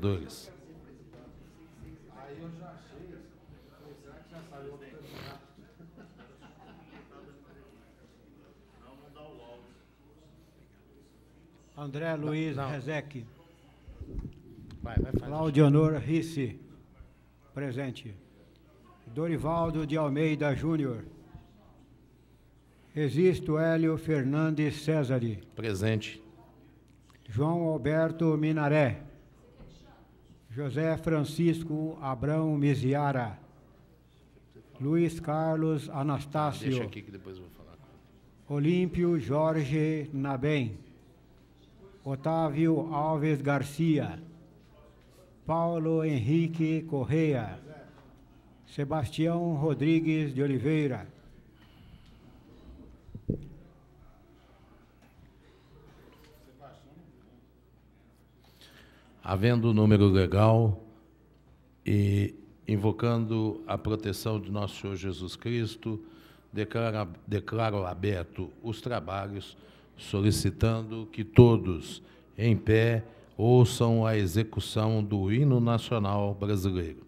vereadores. Aí eu já achei, será que já saiu outro candidato? Não dá o áudio. André Luiz Rezec. Vai fazer. Claudionor Risse, presente. Dorivaldo de Almeida Júnior. Existo Hélio Fernandes Césare. Presente. João Alberto Minaré. José Francisco Abrão Miziara. Luiz Carlos Anastácio. Deixa aqui que depois eu vou falar. Olímpio Jorge Nabem. Otávio Alves Garcia. Paulo Henrique Correia. Sebastião Rodrigues de Oliveira. Havendo o número legal e invocando a proteção de nosso Senhor Jesus Cristo, declaro aberto os trabalhos, solicitando que todos, em pé, ouçam a execução do hino nacional brasileiro.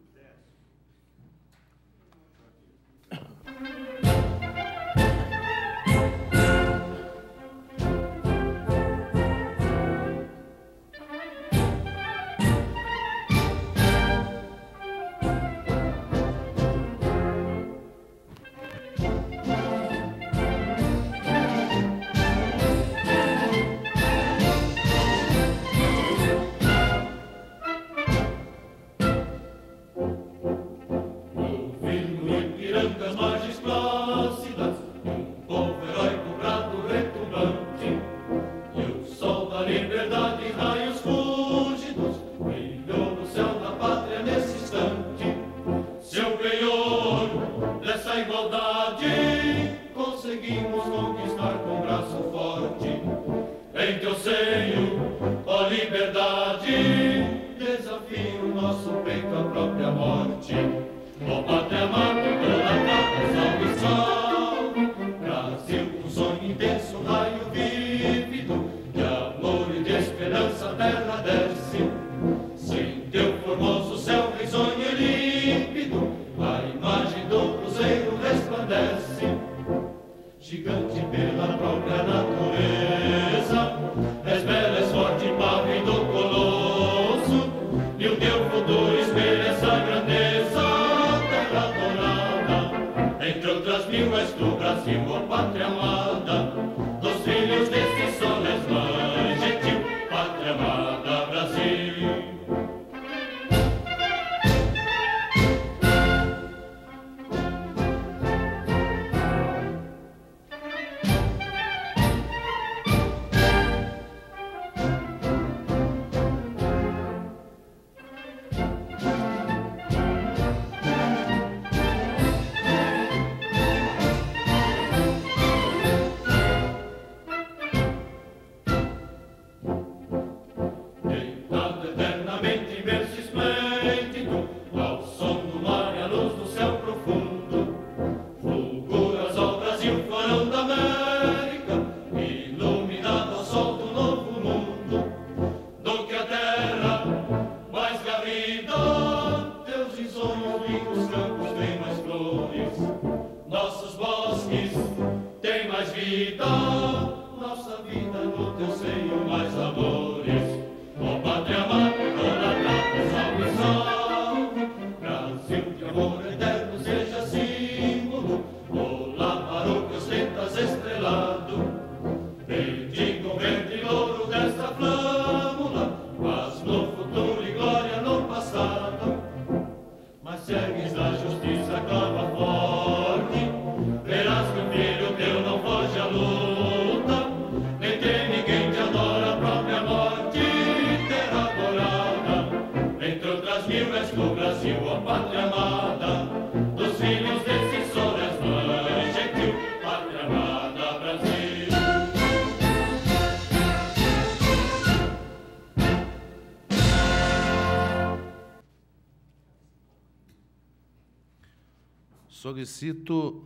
Solicito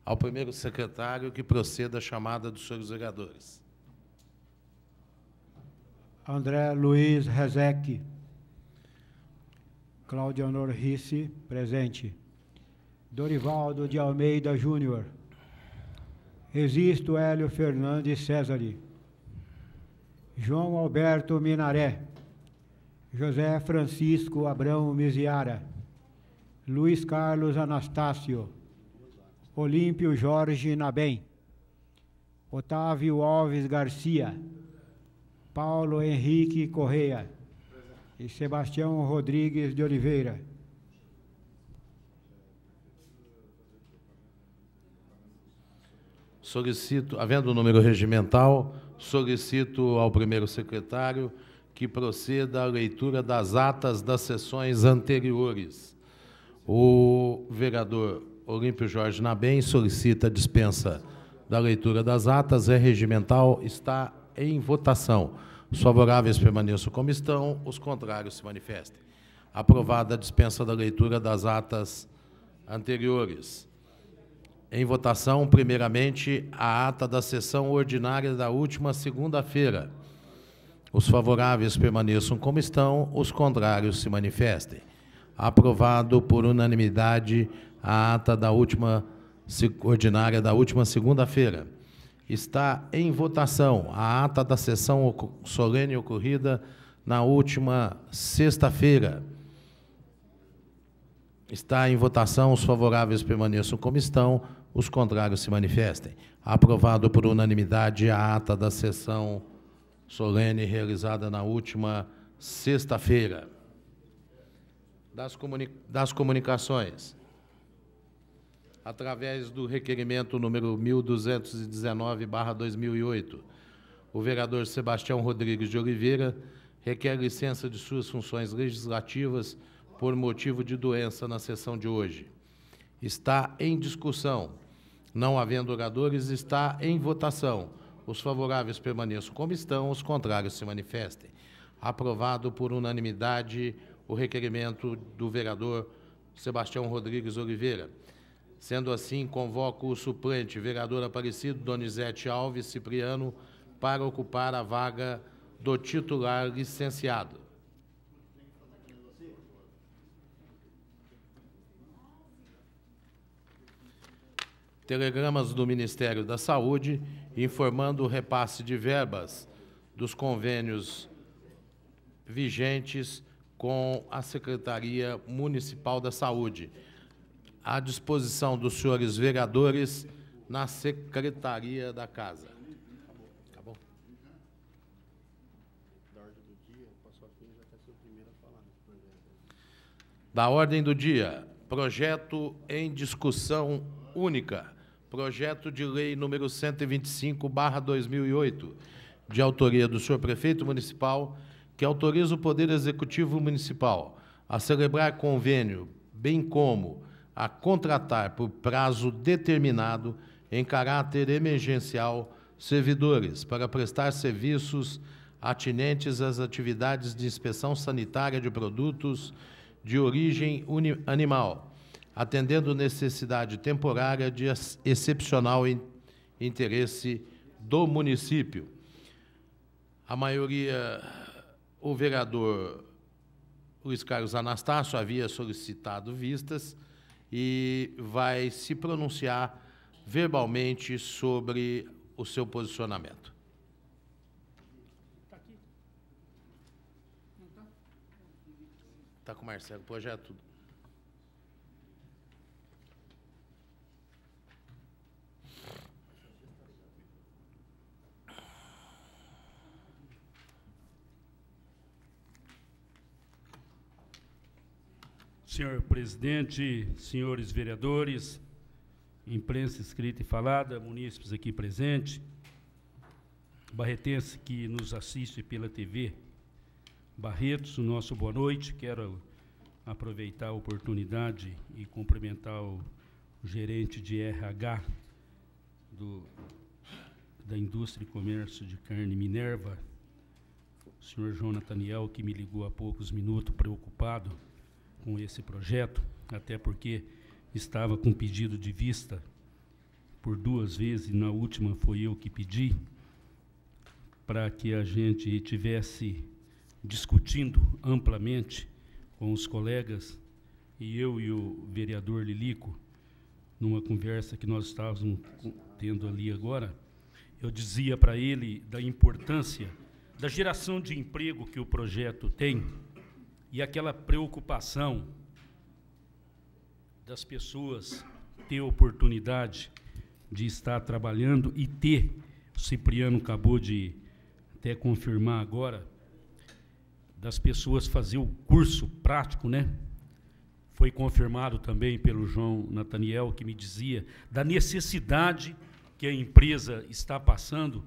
ao primeiro secretário que proceda à chamada dos senhores vereadores. André Luiz Rezec. Claudianor Risse, presente. Dorivaldo de Almeida Júnior. Existo Hélio Fernandes Césare. João Alberto Minaré. José Francisco Abrão Miziara. Luiz Carlos Anastácio. Olímpio Jorge Nabem. Otávio Alves Garcia. Paulo Henrique Correia. E Sebastião Rodrigues de Oliveira. Solicito, havendo o número regimental, solicito ao primeiro secretário que proceda à leitura das atas das sessões anteriores. O vereador Olímpio Jorge Nabem solicita a dispensa da leitura das atas. É regimental, está em votação. Os favoráveis permaneçam como estão, os contrários se manifestem. Aprovada a dispensa da leitura das atas anteriores. Em votação, primeiramente, a ata da sessão ordinária da última segunda-feira. Os favoráveis permaneçam como estão, os contrários se manifestem. Aprovado por unanimidade a ata da última ordinária da última segunda-feira. Está em votação a ata da sessão solene ocorrida na última sexta-feira. Está em votação, os favoráveis permaneçam como estão, os contrários se manifestem. Aprovado por unanimidade a ata da sessão solene realizada na última sexta-feira. Das comunicações. Através do requerimento número 1219/2008, o vereador Sebastião Rodrigues de Oliveira requer licença de suas funções legislativas por motivo de doença na sessão de hoje. Está em discussão. Não havendo oradores, está em votação. Os favoráveis permaneçam como estão, os contrários se manifestem. Aprovado por unanimidade o requerimento do vereador Sebastião Rodrigues Oliveira. Sendo assim, convoco o suplente, vereador Aparecido Donizete Alves Cipriano, para ocupar a vaga do titular licenciado. Telegramas do Ministério da Saúde informando o repasse de verbas dos convênios vigentes com a Secretaria Municipal da Saúde, à disposição dos senhores vereadores na Secretaria da Casa. Acabou? Da ordem do dia, projeto em discussão única, projeto de lei número 125/2008, de autoria do senhor prefeito municipal, que autoriza o Poder Executivo Municipal a celebrar convênio, bem como a contratar por prazo determinado, em caráter emergencial, servidores para prestar serviços atinentes às atividades de inspeção sanitária de produtos de origem animal, atendendo necessidade temporária de excepcional interesse do município. A maioria, o vereador Luiz Carlos Anastácio havia solicitado vistas e vai se pronunciar verbalmente sobre o seu posicionamento. Está aqui? Não está? Está com o Marcelo, projeto. Senhor presidente, senhores vereadores, imprensa escrita e falada, munícipes aqui presentes, barretense que nos assiste pela TV Barretos, o nosso boa noite. Quero aproveitar a oportunidade e cumprimentar o gerente de RH da Indústria e Comércio de Carne Minerva, o senhor João Nathaniel, que me ligou há poucos minutos preocupado com esse projeto, até porque estava com pedido de vista por 2 vezes, e na última foi eu que pedi, para que a gente tivesse discutindo amplamente com os colegas, e eu e o vereador Lilico, numa conversa que nós estávamos tendo ali agora, eu dizia para ele da importância da geração de emprego que o projeto tem e aquela preocupação das pessoas ter oportunidade de estar trabalhando e ter, o Cipriano acabou de até confirmar agora, das pessoas fazer o curso prático, né? Foi confirmado também pelo João Nataniel, que me dizia da necessidade que a empresa está passando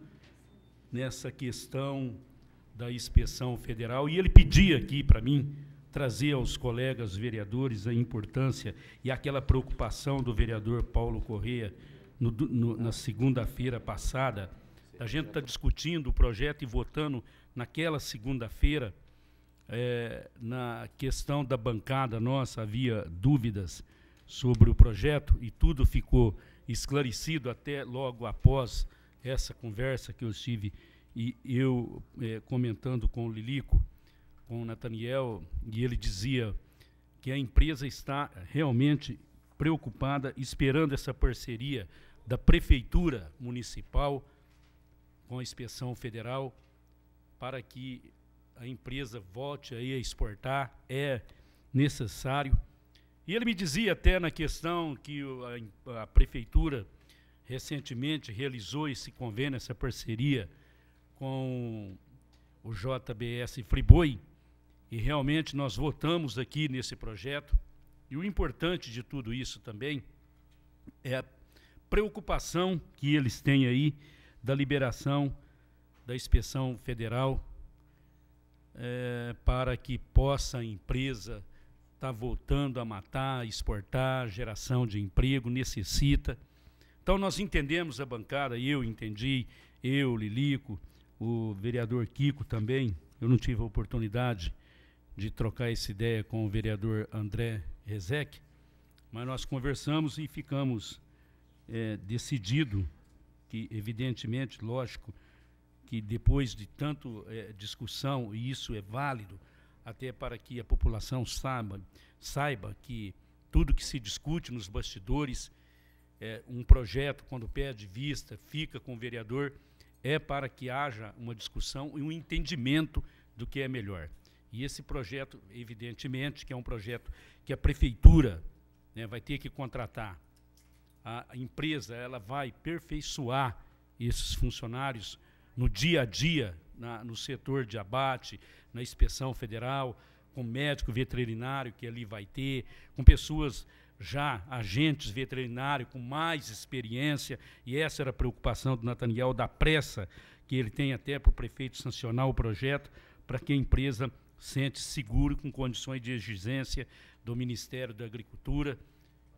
nessa questão da inspeção federal, e ele pedia aqui para mim trazer aos colegas vereadores a importância e aquela preocupação do vereador Paulo Corrêa na segunda-feira passada. A gente está discutindo o projeto e votando naquela segunda-feira, na questão da bancada nossa, havia dúvidas sobre o projeto e tudo ficou esclarecido até logo após essa conversa que eu estive e eu comentando com o Lilico, com o Nataniel, e ele dizia que a empresa está realmente preocupada, esperando essa parceria da Prefeitura Municipal com a Inspeção Federal para que a empresa volte aí a exportar, é necessário. E ele me dizia até na questão que a Prefeitura recentemente realizou esse convênio, essa parceria com o JBS Friboi, e realmente nós votamos aqui nesse projeto, e o importante de tudo isso também é a preocupação que eles têm aí da liberação da inspeção federal para que possa a empresa estar voltando a matar, exportar, geração de emprego, necessita. Então nós entendemos a bancada, eu entendi, eu, Lilico, o vereador Kiko também, eu não tive a oportunidade de trocar essa ideia com o vereador André Rezec, mas nós conversamos e ficamos decidido que, evidentemente, lógico, que depois de tanto discussão, e isso é válido, até para que a população saiba que tudo que se discute nos bastidores, um projeto, quando pede vista, fica com o vereador, é para que haja uma discussão e um entendimento do que é melhor. E esse projeto, evidentemente, que é um projeto que a Prefeitura, né, vai ter que contratar. A empresa ela vai aperfeiçoar esses funcionários no dia a dia, no setor de abate, na inspeção federal, com médico veterinário que ali vai ter, com pessoas já agentes veterinários com mais experiência, e essa era a preocupação do Nataniel, da pressa que ele tem até para o prefeito sancionar o projeto, para que a empresa sente seguro, com condições de exigência do Ministério da Agricultura,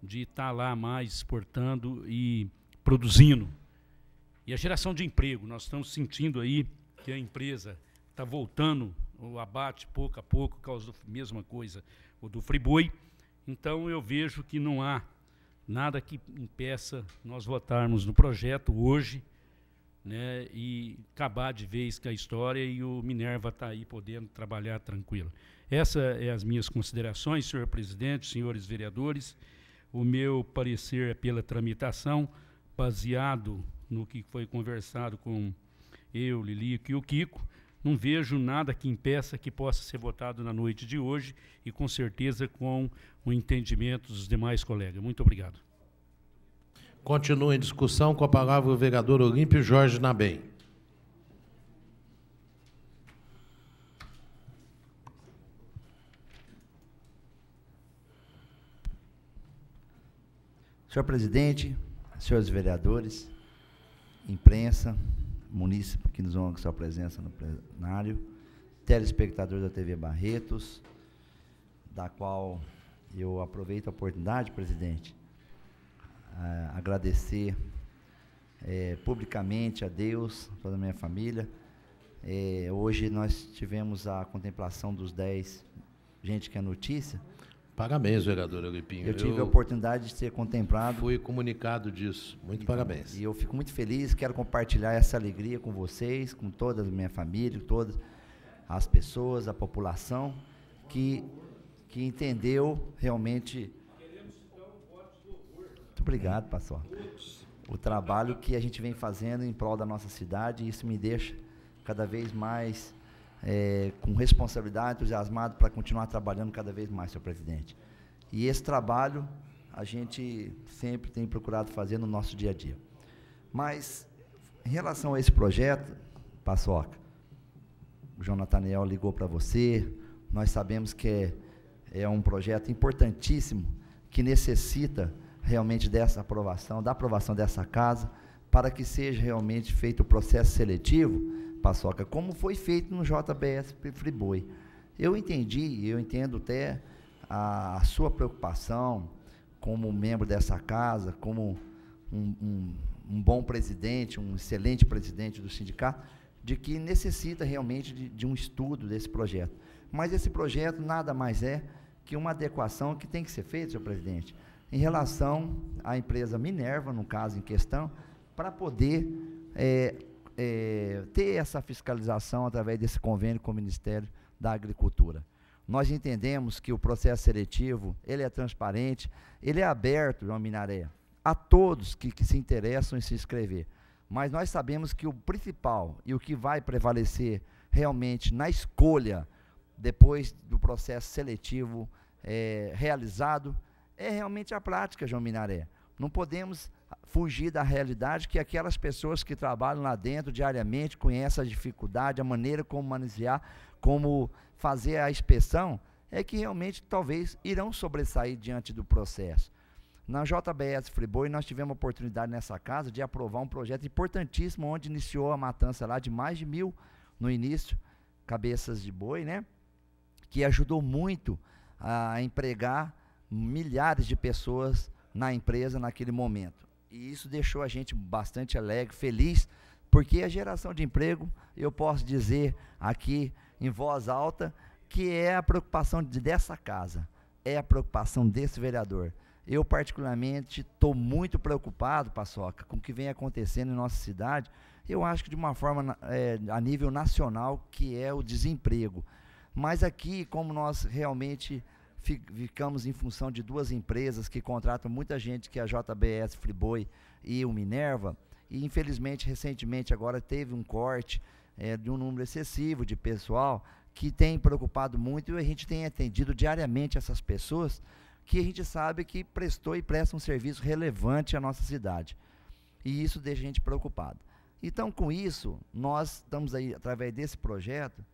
de estar lá mais exportando e produzindo. E a geração de emprego, nós estamos sentindo aí que a empresa está voltando, o abate pouco a pouco, por causa da mesma coisa, o do Friboi. Então eu vejo que não há nada que impeça nós votarmos no projeto hoje, né, e acabar de vez com a história e o Minerva está aí podendo trabalhar tranquilo. Essas são as minhas considerações, senhor presidente, senhores vereadores. O meu parecer é pela tramitação, baseado no que foi conversado com eu, Lilico e o Kiko. Não vejo nada que impeça que possa ser votado na noite de hoje e, com certeza, com o entendimento dos demais colegas. Muito obrigado. Continua em discussão, com a palavra o vereador Olímpio Jorge Nabem. Senhor presidente, senhores vereadores, imprensa, munícipe que nos honra com sua presença no plenário, telespectador da TV Barretos, da qual eu aproveito a oportunidade, presidente, agradecer publicamente a Deus, toda a minha família. Hoje nós tivemos a contemplação dos 10, gente que é notícia. Parabéns, vereador Eulipinho. Eu tive a oportunidade de ser contemplado. Fui comunicado disso. Muito Então, parabéns. E eu fico muito feliz, quero compartilhar essa alegria com vocês, com toda a minha família, todas as pessoas, a população, que entendeu realmente... Muito obrigado, pastor. O trabalho que a gente vem fazendo em prol da nossa cidade, isso me deixa cada vez mais com responsabilidade, entusiasmado para continuar trabalhando cada vez mais, senhor presidente. E esse trabalho a gente sempre tem procurado fazer no nosso dia a dia. Mas, em relação a esse projeto, Paçoca, o João Nathaniel ligou para você, nós sabemos que é um projeto importantíssimo, que necessita realmente dessa aprovação, da aprovação dessa casa, para que seja realmente feito o processo seletivo, Paçoca, como foi feito no JBS Friboi. Eu entendo até a sua preocupação como membro dessa casa, como um bom presidente, um excelente presidente do sindicato, de que necessita realmente de um estudo desse projeto. Mas esse projeto nada mais é que uma adequação que tem que ser feita, senhor presidente, em relação à empresa Minerva, no caso em questão, para poder ter essa fiscalização através desse convênio com o Ministério da Agricultura. Nós entendemos que o processo seletivo, ele é transparente, ele é aberto, João Minaré, a todos que se interessam em se inscrever. Mas nós sabemos que o principal e o que vai prevalecer realmente na escolha, depois do processo seletivo realizado, é realmente a prática, João Minaré. Não podemos fugir da realidade que aquelas pessoas que trabalham lá dentro diariamente conhecem a dificuldade, a maneira como manusear, como fazer a inspeção, é que realmente talvez irão sobressair diante do processo. Na JBS Friboi, nós tivemos a oportunidade nessa casa de aprovar um projeto importantíssimo, onde iniciou a matança lá de mais de 1.000 no início, cabeças de boi, né? Que ajudou muito a empregar milhares de pessoas na empresa naquele momento. E isso deixou a gente bastante alegre, feliz, porque a geração de emprego, eu posso dizer aqui em voz alta, que é a preocupação dessa casa, é a preocupação desse vereador. Eu, particularmente, estou muito preocupado, Paçoca, com o que vem acontecendo em nossa cidade. Eu acho que de uma forma a nível nacional, que é o desemprego. Mas aqui, como nós realmente ficamos em função de duas empresas que contratam muita gente, que é a JBS Friboi e o Minerva, e infelizmente, recentemente, agora teve um corte de um número excessivo de pessoal que tem preocupado muito, e a gente tem atendido diariamente essas pessoas que a gente sabe que prestou e presta um serviço relevante à nossa cidade. E isso deixa a gente preocupado. Então, com isso, nós estamos aí, através desse projeto,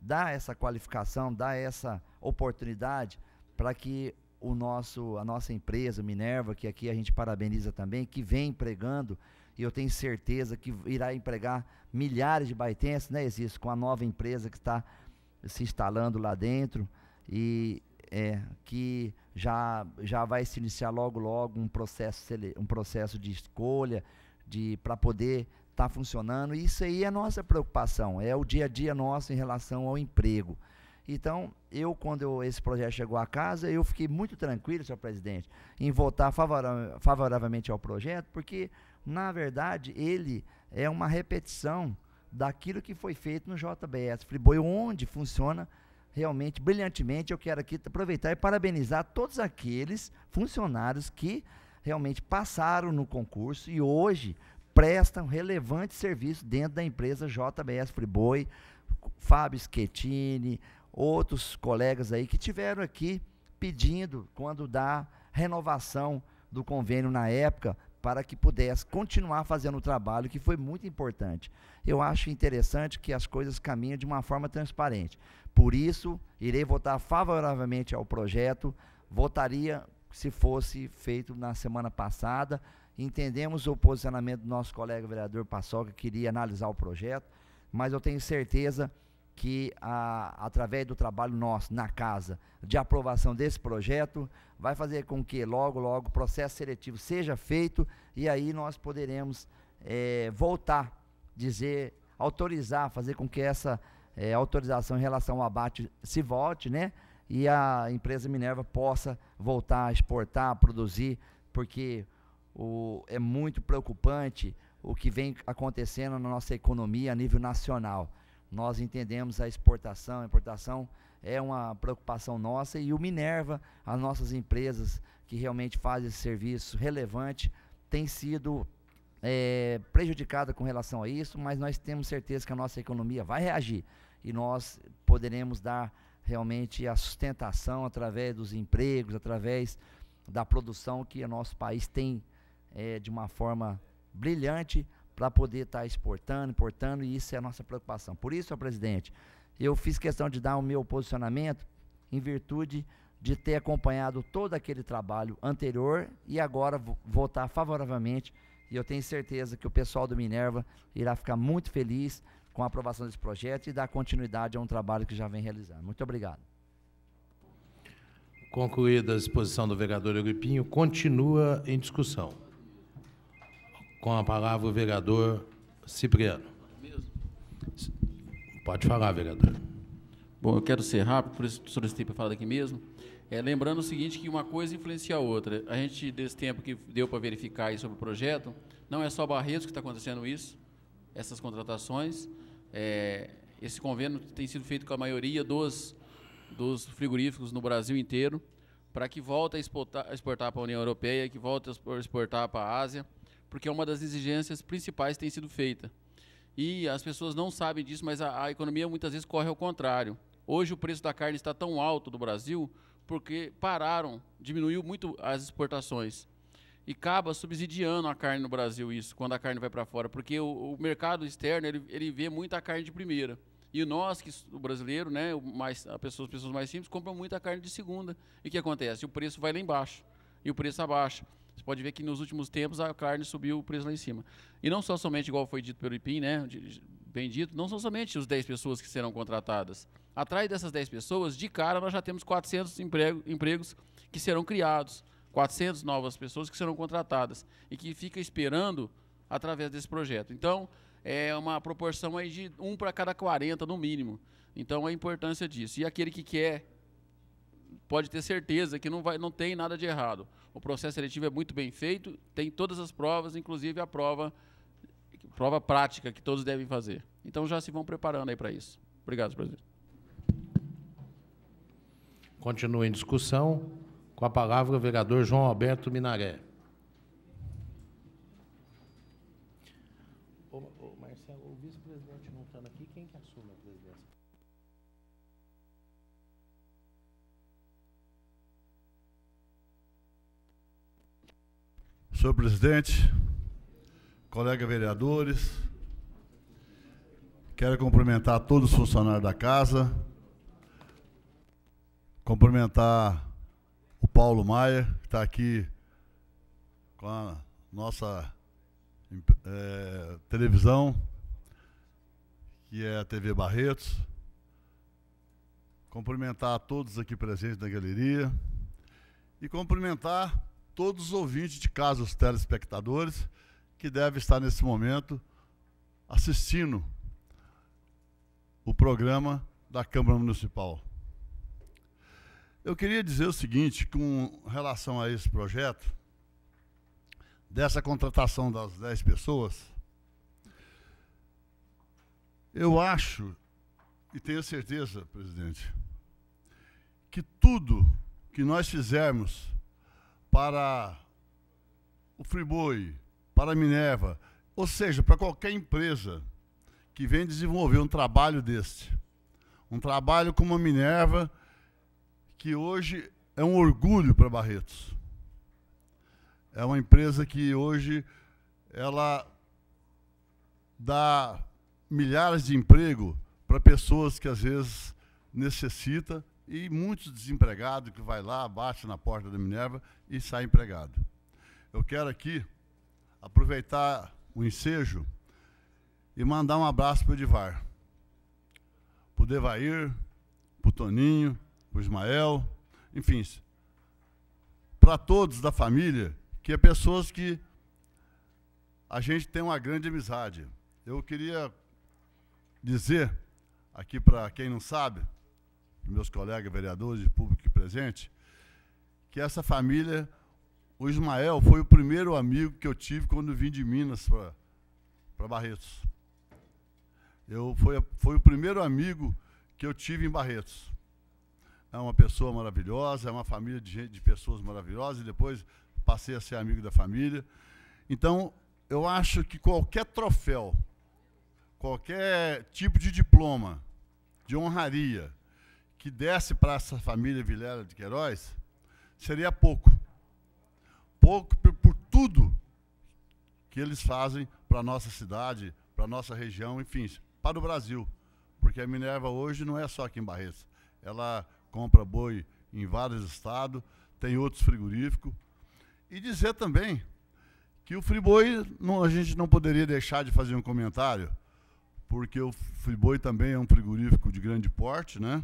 dar essa qualificação, dar essa oportunidade para que a nossa empresa, Minerva, que aqui a gente parabeniza também, que vem empregando, e eu tenho certeza que irá empregar milhares de baitenses, né, Existe, com a nova empresa que está se instalando lá dentro, e que já vai se iniciar logo um processo de escolha para poder estar funcionando. Isso aí é a nossa preocupação, é o dia a dia nosso em relação ao emprego. Então, quando esse projeto chegou à casa, eu fiquei muito tranquilo, senhor presidente, em votar favoravelmente ao projeto, porque, na verdade, ele é uma repetição daquilo que foi feito no JBS Friboi, onde funciona realmente brilhantemente. Eu quero aqui aproveitar e parabenizar todos aqueles funcionários que realmente passaram no concurso e hoje prestam relevante serviço dentro da empresa JBS Friboi, Fábio Schettini, outros colegas aí que tiveram aqui pedindo, quando dá renovação do convênio na época, para que pudesse continuar fazendo o trabalho, que foi muito importante. Eu acho interessante que as coisas caminhem de uma forma transparente. Por isso, irei votar favoravelmente ao projeto, votaria se fosse feito na semana passada. Entendemos o posicionamento do nosso colega vereador Paçoca, que queria analisar o projeto, mas eu tenho certeza que, através do trabalho nosso na casa, de aprovação desse projeto, vai fazer com que logo o processo seletivo seja feito, e aí nós poderemos voltar, autorizar, fazer com que essa autorização em relação ao abate se volte, né? e a empresa Minerva possa voltar a exportar, a produzir, porque é muito preocupante o que vem acontecendo na nossa economia a nível nacional. Nós entendemos a importação é uma preocupação nossa, e o Minerva, as nossas empresas que realmente fazem esse serviço relevante, tem sido prejudicada com relação a isso, mas nós temos certeza que a nossa economia vai reagir e nós poderemos dar realmente a sustentação através dos empregos, através da produção que o nosso país tem de uma forma brilhante para poder estar exportando, importando, e isso é a nossa preocupação. Por isso, presidente, eu fiz questão de dar o meu posicionamento em virtude de ter acompanhado todo aquele trabalho anterior e agora votar favoravelmente, e eu tenho certeza que o pessoal do Minerva irá ficar muito feliz com a aprovação desse projeto e dar continuidade a um trabalho que já vem realizando. Muito obrigado. Concluída a exposição do vereador Euripinho, continua em discussão. Com a palavra o vereador Cipriano. Pode falar, vereador. Bom, eu quero ser rápido, por isso solicitei para falar daqui mesmo. Lembrando o seguinte, que uma coisa influencia a outra. A gente, desse tempo que deu para verificar aí sobre o projeto, não é só Barretos que está acontecendo isso, essas contratações. Esse convênio tem sido feito com a maioria dos frigoríficos no Brasil inteiro, para que volte a exportar para a União Europeia, que volte a exportar para a Ásia, porque é uma das exigências principais que tem sido feita. E as pessoas não sabem disso, mas a economia muitas vezes corre ao contrário. Hoje o preço da carne está tão alto no Brasil porque diminuiu muito as exportações. E acaba subsidiando a carne no Brasil, isso, quando a carne vai para fora, porque o mercado externo ele vê muita carne de primeira. E nós, o brasileiro, né, as pessoas mais simples, compram muita carne de segunda. E o que acontece? O preço vai lá embaixo, e o preço abaixa. Você pode ver que nos últimos tempos a carne subiu o preço lá em cima. E não só somente, igual foi dito pelo IPIM, né, bem dito, não são somente os 10 pessoas que serão contratadas. Atrás dessas 10 pessoas, de cara, nós já temos 400 empregos que serão criados, 400 novas pessoas que serão contratadas e que fica esperando através desse projeto. Então, é uma proporção aí de 1 para cada 40, no mínimo. Então, a importância disso. E aquele que quer, pode ter certeza que não tem nada de errado. O processo seletivo é muito bem feito, tem todas as provas, inclusive a prova prática que todos devem fazer. Então, já se vão preparando aí para isso. Obrigado, presidente. Continua em discussão. Com a palavra o vereador João Alberto Minaré. Marcelo, o vice-presidente não estando aqui, quem que assume a presidência? Senhor presidente, colegas vereadores, quero cumprimentar todos os funcionários da casa, cumprimentar o Paulo Maia, que está aqui com a nossa televisão, que é a TV Barretos, cumprimentar a todos aqui presentes na galeria e cumprimentar todos os ouvintes de casa, os telespectadores, que devem estar nesse momento assistindo o programa da Câmara Municipal. Eu queria dizer o seguinte, com relação a esse projeto, dessa contratação das 10 pessoas, eu acho, e tenho certeza, presidente, que tudo que nós fizermos para o Friboi, para a Minerva, ou seja, para qualquer empresa que venha desenvolver um trabalho deste, um trabalho como a Minerva, que hoje é um orgulho para Barretos. É uma empresa que hoje ela dá milhares de emprego para pessoas que às vezes necessitam, e muitos desempregados que vai lá, bate na porta da Minerva e sai empregado. Eu quero aqui aproveitar o ensejo e mandar um abraço para o Edivar, para o Devair, para o Toninho, para o Ismael, enfim, para todos da família, que é pessoas que a gente tem uma grande amizade. Eu queria dizer, aqui para quem não sabe, meus colegas vereadores e público aqui presente, que essa família, o Ismael foi o primeiro amigo que eu tive quando vim de Minas para Barretos. Foi o primeiro amigo que eu tive em Barretos. É uma pessoa maravilhosa, é uma família de pessoas maravilhosas, e depois passei a ser amigo da família. Então, eu acho que qualquer troféu, qualquer tipo de diploma, de honraria, que desse para essa família Vilela de Queiroz, seria pouco. Pouco por tudo que eles fazem para a nossa cidade, para a nossa região, enfim, para o Brasil. Porque a Minerva hoje não é só aqui em Barretos. Ela compra boi em vários estados, tem outros frigoríficos. E dizer também que o Friboi, a gente não poderia deixar de fazer um comentário, porque o Friboi também é um frigorífico de grande porte, né?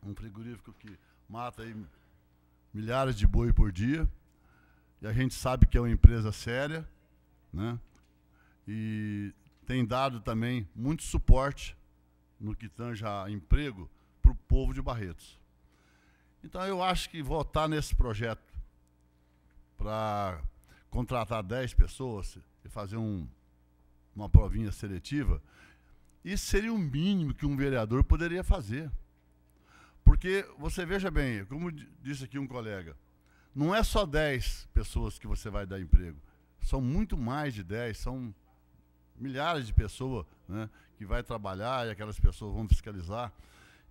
Um frigorífico que mata aí milhares de boi por dia. E a gente sabe que é uma empresa séria, né? E tem dado também muito suporte no que tange a emprego para o povo de Barretos. Então, eu acho que votar nesse projeto para contratar 10 pessoas e fazer uma provinha seletiva, isso seria o mínimo que um vereador poderia fazer. Porque, você veja bem, como disse aqui um colega, não é só 10 pessoas que você vai dar emprego, são muito mais de 10, são milhares de pessoas, né, que vai trabalhar e aquelas pessoas vão fiscalizar.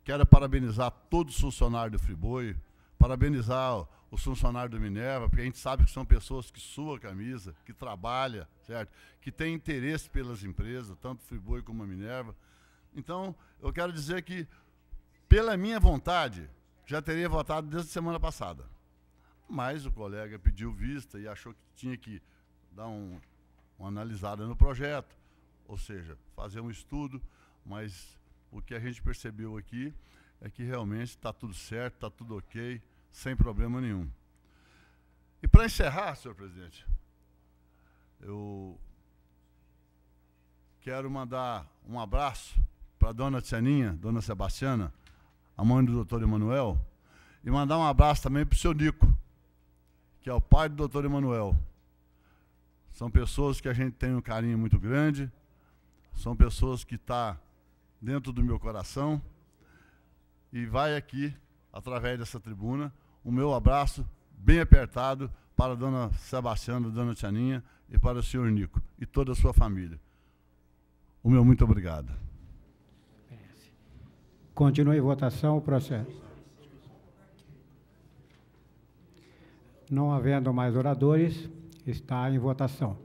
Quero parabenizar todos os funcionários do Friboi, parabenizar os funcionários do Minerva, porque a gente sabe que são pessoas que suam a camisa, que trabalham, certo? Que têm interesse pelas empresas, tanto o Friboi como a Minerva. Então, eu quero dizer que, pela minha vontade, já teria votado desde a semana passada. Mas o colega pediu vista e achou que tinha que dar uma analisada no projeto, ou seja, fazer um estudo, mas o que a gente percebeu aqui é que realmente está tudo certo, está tudo ok, sem problema nenhum. E para encerrar, senhor presidente, eu quero mandar um abraço para a dona Tianinha, dona Sebastiana, a mãe do doutor Emanuel, e mandar um abraço também para o seu Nico, que é o pai do doutor Emanuel. São pessoas que a gente tem um carinho muito grande, são pessoas que estão dentro do meu coração, e vai aqui, através dessa tribuna, o meu abraço bem apertado para a dona Sebastiana, a dona Tianinha e para o senhor Nico e toda a sua família. O meu muito obrigado. Continue em votação o processo. Não havendo mais oradores, está em votação.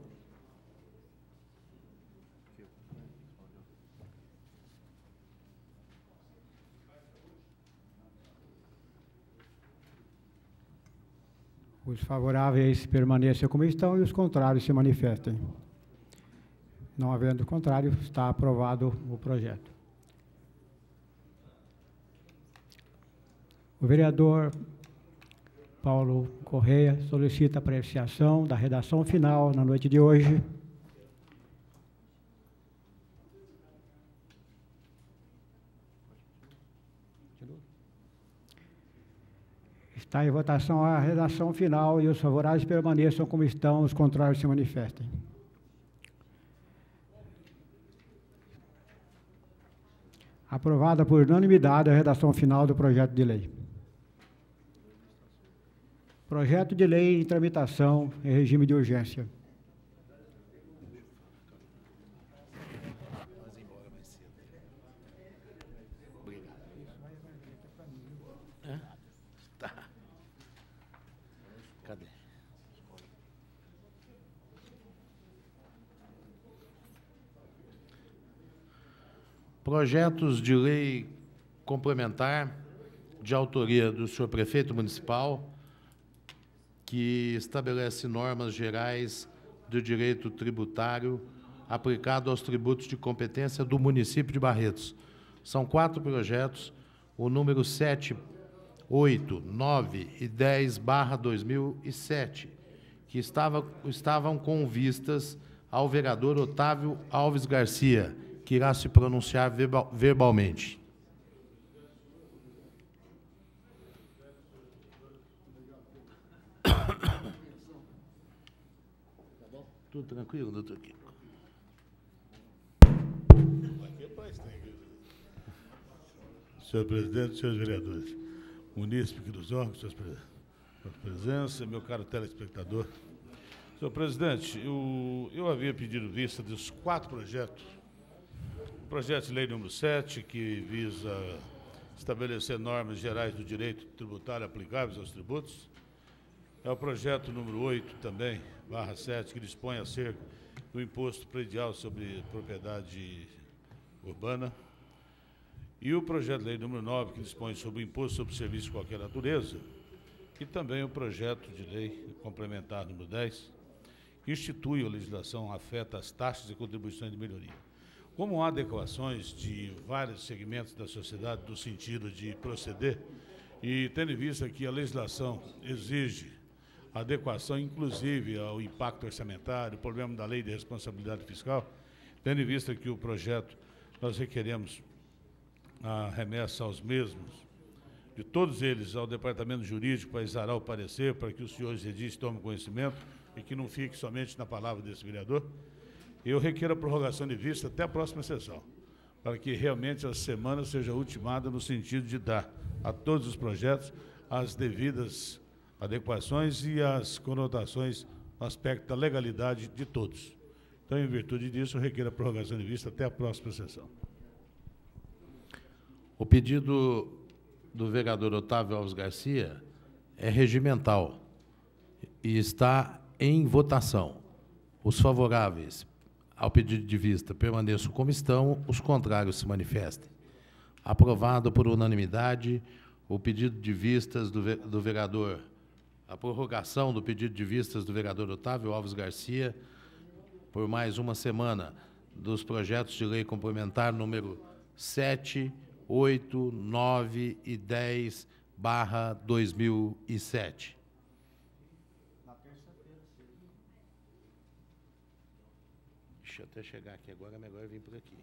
Os favoráveis permaneçam como estão e os contrários se manifestem. Não havendo contrário, está aprovado o projeto. O vereador Paulo Correia solicita a apreciação da redação final na noite de hoje. Está em votação a redação final e os favoráveis permaneçam como estão, os contrários se manifestem. Aprovada por unanimidade a redação final do projeto de lei. Projeto de lei em tramitação em regime de urgência. Cadê? Projetos de lei complementar de autoria do senhor prefeito municipal, que estabelece normas gerais do direito tributário aplicado aos tributos de competência do município de Barretos. São 4 projetos, o número 7, 8, 9 e 10/2007, que estavam com vistas ao vereador Otávio Alves Garcia, que irá se pronunciar verbalmente. Tudo tranquilo, doutor Kiko? Senhor presidente, senhores vereadores, munícipe que nos honra, sua presença, meu caro telespectador. Senhor presidente, eu havia pedido vista dos 4 projetos. O projeto de lei número 7, que visa estabelecer normas gerais do direito tributário aplicáveis aos tributos. É o projeto número 8 também, /7, que dispõe acerca do imposto predial sobre propriedade urbana. E o projeto de lei número 9, que dispõe sobre o imposto sobre serviços de qualquer natureza. E também o projeto de lei complementar número 10, que institui a legislação afeta as taxas e contribuições de melhoria. Como há adequações de vários segmentos da sociedade no sentido de proceder, e tendo em vista que a legislação exige adequação, inclusive ao impacto orçamentário, o problema da lei de responsabilidade fiscal, tendo em vista que o projeto nós requeremos a remessa aos mesmos, de todos eles ao Departamento Jurídico para exarar o parecer, para que os senhores edis tomem conhecimento e que não fique somente na palavra desse vereador, eu requero a prorrogação de vista até a próxima sessão, para que realmente a semana seja ultimada no sentido de dar a todos os projetos as devidas adequações e as conotações no aspecto da legalidade de todos. Então, em virtude disso, eu requero a prorrogação de vista até a próxima sessão. O pedido do vereador Otávio Alves Garcia é regimental e está em votação. Os favoráveis ao pedido de vista permaneçam como estão, os contrários se manifestem. Aprovado por unanimidade o pedido de vistas do vereador, a prorrogação do pedido de vistas do vereador Otávio Alves Garcia por mais uma semana dos projetos de lei complementar número 7, 8, 9 e 10/2007. Na terça-feira, sim. Deixa eu até chegar aqui agora, é melhor vir por aqui.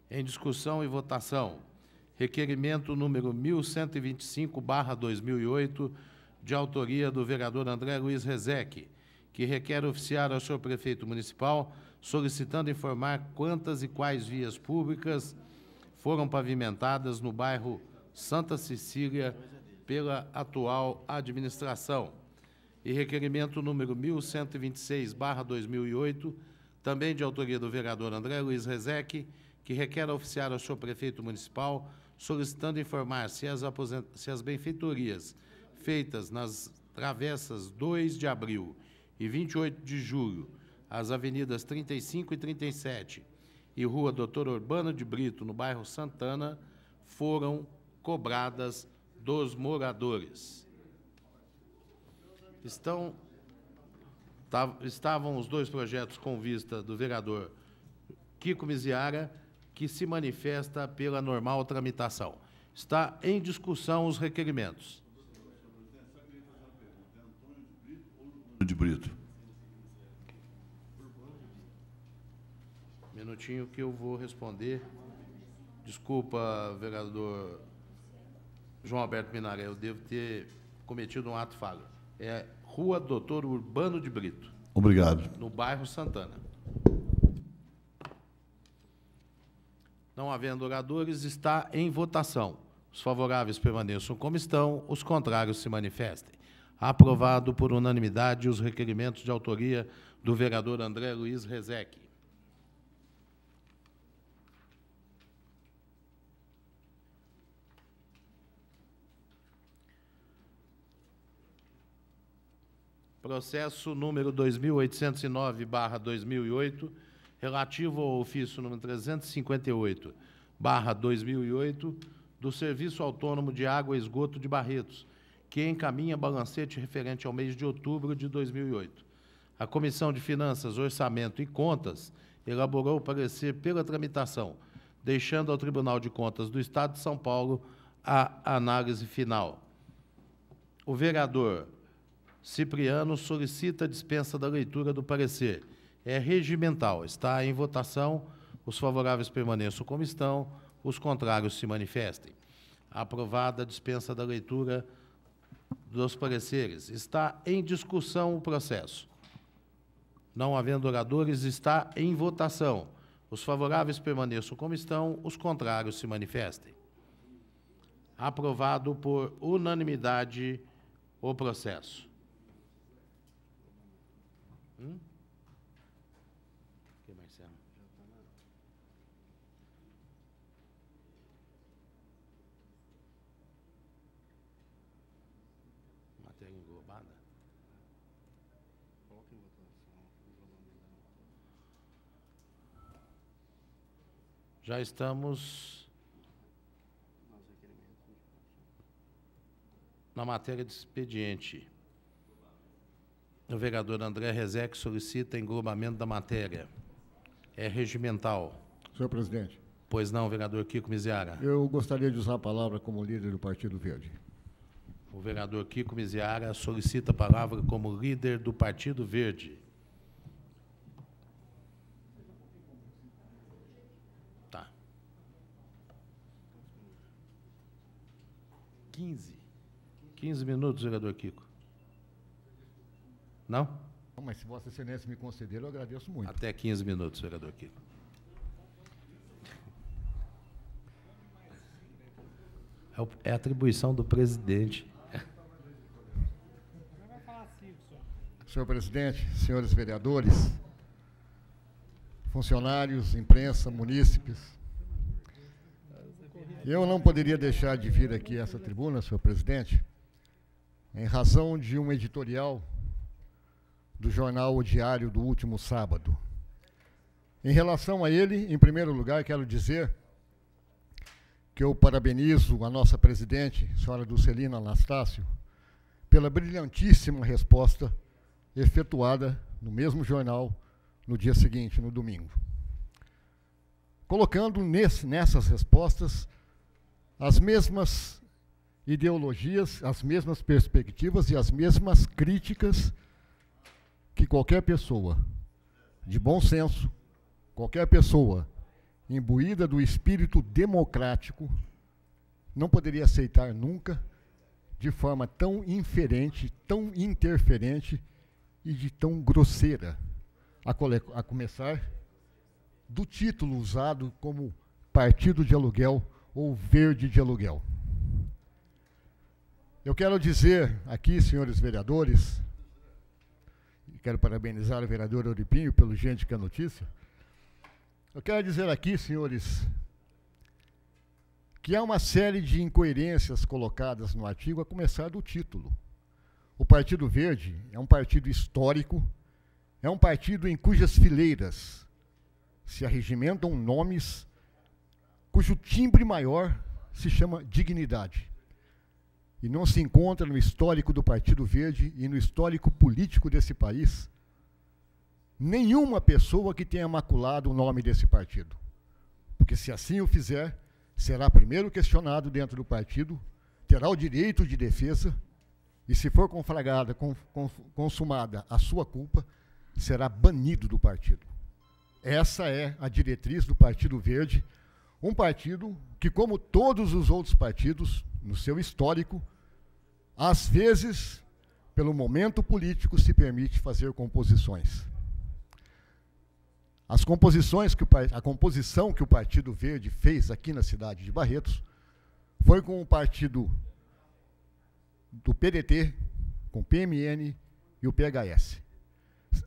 Em discussão e votação, requerimento número 1125/2008, de autoria do vereador André Luiz Rezec, que requer oficiar ao senhor prefeito municipal, solicitando informar quantas e quais vias públicas foram pavimentadas no bairro Santa Cecília pela atual administração. E requerimento número 1126/2008, também de autoria do vereador André Luiz Rezec, que requer oficiar ao senhor prefeito municipal, solicitando informar se as benfeitorias feitas nas travessas 2 de abril e 28 de julho, as avenidas 35 e 37 e Rua Doutor Urbano de Brito, no bairro Santana, foram cobradas dos moradores. Estavam os 2 projetos com vista do vereador Kiko Miziara, que se manifesta pela normal tramitação. Está em discussão os requerimentos. De Brito. Minutinho que eu vou responder. Desculpa, vereador João Alberto Minaré, eu devo ter cometido um ato falho. É Rua Doutor Urbano de Brito. Obrigado. No bairro Santana. Não havendo oradores, está em votação. Os favoráveis permaneçam como estão, os contrários se manifestem. Aprovado por unanimidade os requerimentos de autoria do vereador André Luiz Rezec. Processo número 2809/2008, relativo ao ofício número 358/2008, do Serviço Autônomo de Água e Esgoto de Barretos, que encaminha balancete referente ao mês de outubro de 2008. A Comissão de Finanças, Orçamento e Contas elaborou o parecer pela tramitação, deixando ao Tribunal de Contas do Estado de São Paulo a análise final. O vereador Cipriano solicita a dispensa da leitura do parecer. É regimental, está em votação. Os favoráveis permaneçam como estão, os contrários se manifestem. Aprovada a dispensa da leitura dos pareceres. Está em discussão o processo. Não havendo oradores, está em votação. Os favoráveis permaneçam como estão, os contrários se manifestem. Aprovado por unanimidade o processo. Que, Marcelo? Matéria englobada. Já estamos na matéria de expediente. O vereador André Rezec solicita englobamento da matéria. É regimental. Senhor presidente. Pois não, vereador Kiko Miziara. Eu gostaria de usar a palavra como líder do Partido Verde. O vereador Kiko Miziara solicita a palavra como líder do Partido Verde. Tá. 15 minutos, vereador Kiko. Não? Mas se Vossa Excelência me conceder, eu agradeço muito. Até 15 minutos, vereador Kiko. É a atribuição do presidente. Senhor presidente, senhores vereadores, funcionários, imprensa, munícipes, eu não poderia deixar de vir aqui a essa tribuna, senhor presidente, em razão de um editorial do jornal O Diário do último sábado. Em relação a ele, em primeiro lugar, quero dizer que eu parabenizo a nossa presidente, senhora Dulcelina Anastácio, pela brilhantíssima resposta efetuada no mesmo jornal no dia seguinte, no domingo. Colocando nessas respostas as mesmas ideologias, as mesmas perspectivas e as mesmas críticas que qualquer pessoa de bom senso, qualquer pessoa imbuída do espírito democrático, não poderia aceitar nunca de forma tão inferente, tão interferente e de tão grosseira, a começar do título usado como partido de aluguel ou verde de aluguel. Eu quero dizer aqui, senhores vereadores, e quero parabenizar o vereador Euripinho pelo Gente que é Notícia, eu quero dizer aqui, senhores, que há uma série de incoerências colocadas no artigo, a começar do título. O Partido Verde é um partido histórico, é um partido em cujas fileiras se arregimentam nomes cujo timbre maior se chama dignidade. E não se encontra no histórico do Partido Verde e no histórico político desse país nenhuma pessoa que tenha maculado o nome desse partido. Porque se assim o fizer, será primeiro questionado dentro do partido, terá o direito de defesa, e se for conflagrada, consumada a sua culpa, será banido do partido. Essa é a diretriz do Partido Verde, um partido que, como todos os outros partidos, no seu histórico, às vezes, pelo momento político, se permite fazer composições. A composição que o Partido Verde fez aqui na cidade de Barretos foi com o partido do PDT, com o PMN e o PHS.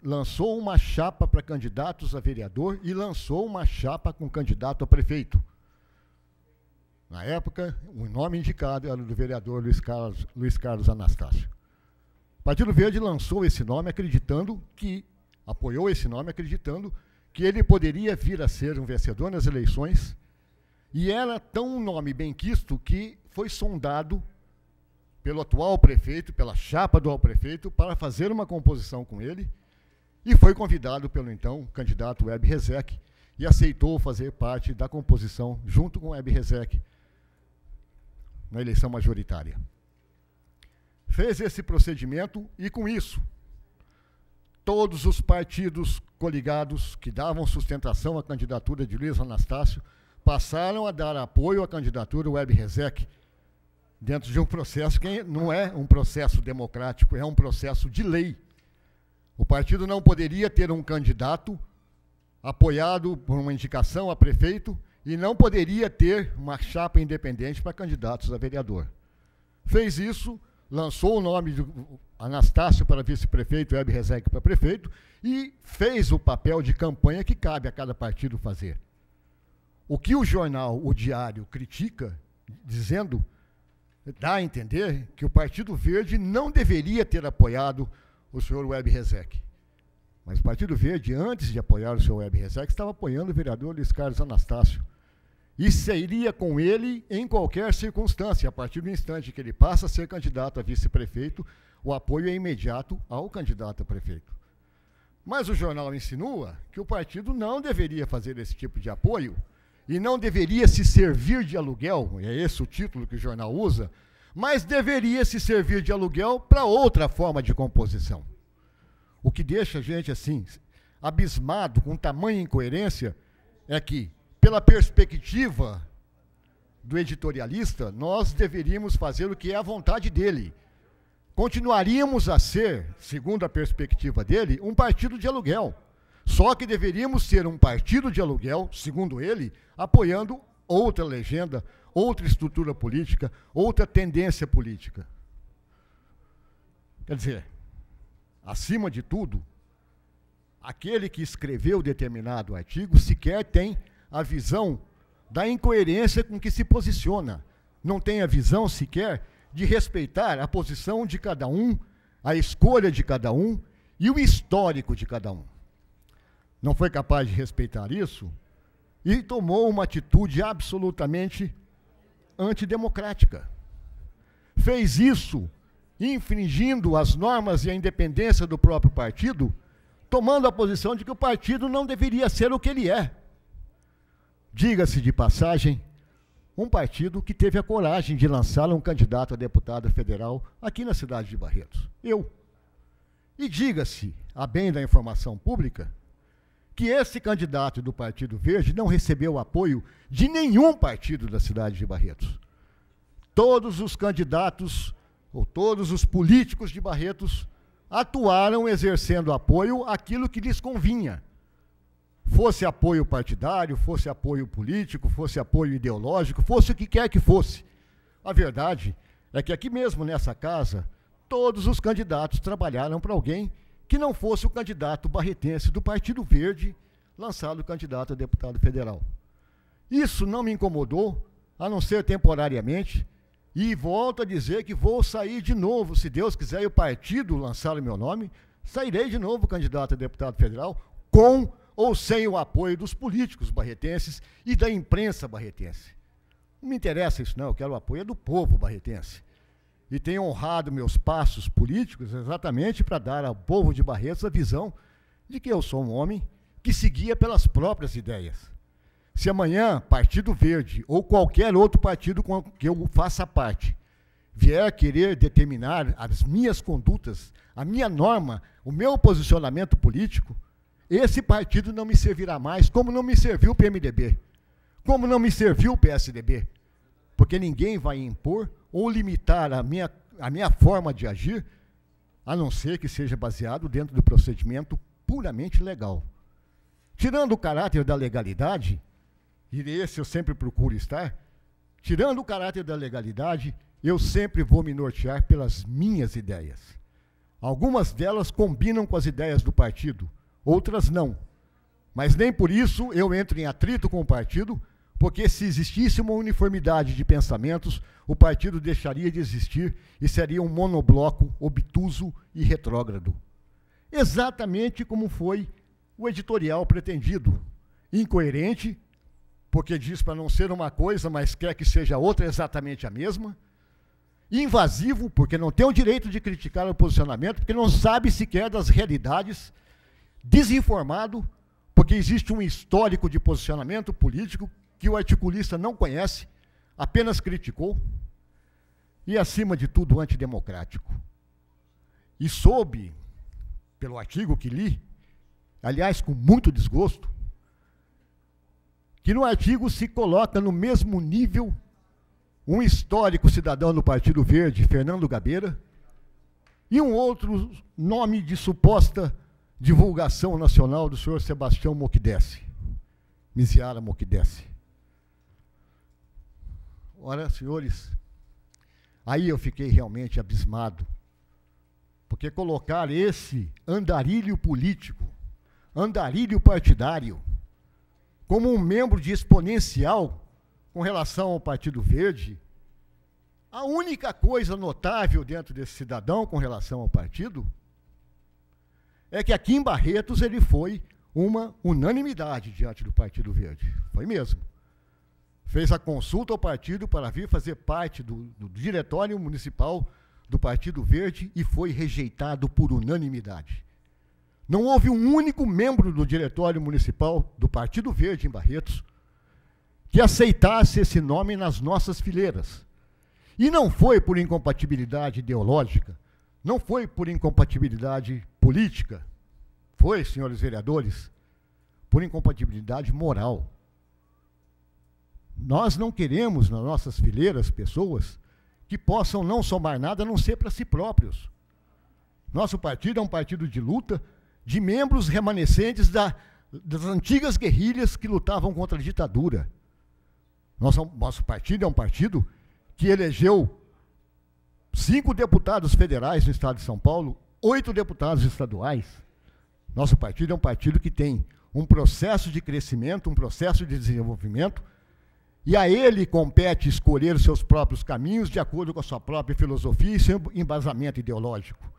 Lançou uma chapa para candidatos a vereador e lançou uma chapa com candidato a prefeito. Na época, o nome indicado era do vereador Luiz Carlos Anastácio. O Partido Verde lançou esse nome apoiou esse nome acreditando que ele poderia vir a ser um vencedor nas eleições, e era tão um nome benquisto que foi sondado pelo atual prefeito, pela chapa do atual prefeito, para fazer uma composição com ele, e foi convidado pelo então candidato Web Rezec, e aceitou fazer parte da composição, junto com o Web Rezec, na eleição majoritária. Fez esse procedimento, e com isso, todos os partidos coligados que davam sustentação à candidatura de Luiz Anastácio passaram a dar apoio à candidatura Web Rezec, dentro de um processo que não é um processo democrático, é um processo de lei. O partido não poderia ter um candidato apoiado por uma indicação a prefeito e não poderia ter uma chapa independente para candidatos a vereador. Fez isso, lançou o nome de Anastácio para vice-prefeito e Hebe Rezec para prefeito e fez o papel de campanha que cabe a cada partido fazer. O que o jornal, o Diário, critica, dizendo, dá a entender que o Partido Verde não deveria ter apoiado o senhor Hebe Rezec. Mas o Partido Verde, antes de apoiar o senhor Hebe Rezec, estava apoiando o vereador Luiz Carlos Anastácio. E seria com ele em qualquer circunstância. A partir do instante que ele passa a ser candidato a vice-prefeito, o apoio é imediato ao candidato a prefeito. Mas o jornal insinua que o partido não deveria fazer esse tipo de apoio e não deveria se servir de aluguel, é esse o título que o jornal usa, mas deveria se servir de aluguel para outra forma de composição. O que deixa a gente assim, abismado com tamanha incoerência, é que, pela perspectiva do editorialista, nós deveríamos fazer o que é a vontade dele. Continuaríamos a ser, segundo a perspectiva dele, um partido de aluguel. Só que deveríamos ser um partido de aluguel, segundo ele, apoiando outra legenda, outra estrutura política, outra tendência política. Quer dizer, acima de tudo, aquele que escreveu determinado artigo sequer tem a visão da incoerência com que se posiciona. Não tem a visão sequer de respeitar a posição de cada um, a escolha de cada um e o histórico de cada um. Não foi capaz de respeitar isso e tomou uma atitude absolutamente antidemocrática. Fez isso infringindo as normas e a independência do próprio partido, tomando a posição de que o partido não deveria ser o que ele é. Diga-se de passagem, um partido que teve a coragem de lançar um candidato a deputado federal aqui na cidade de Barretos. Eu. E diga-se, a bem da informação pública, que esse candidato do Partido Verde não recebeu apoio de nenhum partido da cidade de Barretos. Todos os candidatos, ou todos os políticos de Barretos, atuaram exercendo apoio àquilo que lhes convinha. Fosse apoio partidário, fosse apoio político, fosse apoio ideológico, fosse o que quer que fosse. A verdade é que aqui mesmo nessa casa, todos os candidatos trabalharam para alguém que não fosse o candidato barretense do Partido Verde, lançado candidato a deputado federal. Isso não me incomodou, a não ser temporariamente, e volto a dizer que vou sair de novo, se Deus quiser, e o partido lançar o meu nome, sairei de novo candidato a deputado federal, com ou sem o apoio dos políticos barretenses e da imprensa barretense. Não me interessa isso não, eu quero o apoio do povo barretense. E tenho honrado meus passos políticos exatamente para dar ao povo de Barretos a visão de que eu sou um homem que seguia pelas próprias ideias. Se amanhã Partido Verde ou qualquer outro partido com que eu faça parte vier querer determinar as minhas condutas, a minha norma, o meu posicionamento político, esse partido não me servirá mais, como não me serviu o PMDB, como não me serviu o PSDB, porque ninguém vai impor ou limitar a minha forma de agir, a não ser que seja baseado dentro do procedimento puramente legal. Tirando o caráter da legalidade, e esse eu sempre procuro estar, tirando o caráter da legalidade, eu sempre vou me nortear pelas minhas ideias. Algumas delas combinam com as ideias do partido, outras não. Mas nem por isso eu entro em atrito com o partido, porque se existisse uma uniformidade de pensamentos, o partido deixaria de existir e seria um monobloco obtuso e retrógrado. Exatamente como foi o editorial pretendido. Incoerente, porque diz para não ser uma coisa, mas quer que seja outra exatamente a mesma. Invasivo, porque não tem o direito de criticar o posicionamento, porque não sabe sequer das realidades. Desinformado, porque existe um histórico de posicionamento político que o articulista não conhece, apenas criticou, e, acima de tudo, antidemocrático. E soube, pelo artigo que li, aliás, com muito desgosto, que no artigo se coloca no mesmo nível um histórico cidadão do Partido Verde, Fernando Gabeira, e um outro nome de suposta divulgação nacional do senhor Sebastião Moquidessi, Miziara Moquidessi. Ora, senhores, aí eu fiquei realmente abismado, porque colocar esse andarilho político, andarilho partidário, como um membro de exponencial com relação ao Partido Verde, a única coisa notável dentro desse cidadão com relação ao partido é que aqui em Barretos ele foi uma unanimidade diante do Partido Verde. Foi mesmo. Fez a consulta ao partido para vir fazer parte do diretório municipal do Partido Verde e foi rejeitado por unanimidade. Não houve um único membro do diretório municipal do Partido Verde em Barretos que aceitasse esse nome nas nossas fileiras. E não foi por incompatibilidade ideológica, não foi por incompatibilidade política, foi, senhores vereadores, por incompatibilidade moral. Nós não queremos nas nossas fileiras pessoas que possam não somar nada a não ser para si próprios. Nosso partido é um partido de luta de membros remanescentes das antigas guerrilhas que lutavam contra a ditadura. Nosso partido é um partido que elegeu 5 deputados federais no estado de São Paulo, 8 deputados estaduais. Nosso partido é um partido que tem um processo de crescimento, um processo de desenvolvimento, e a ele compete escolher os seus próprios caminhos de acordo com a sua própria filosofia e seu embasamento ideológico.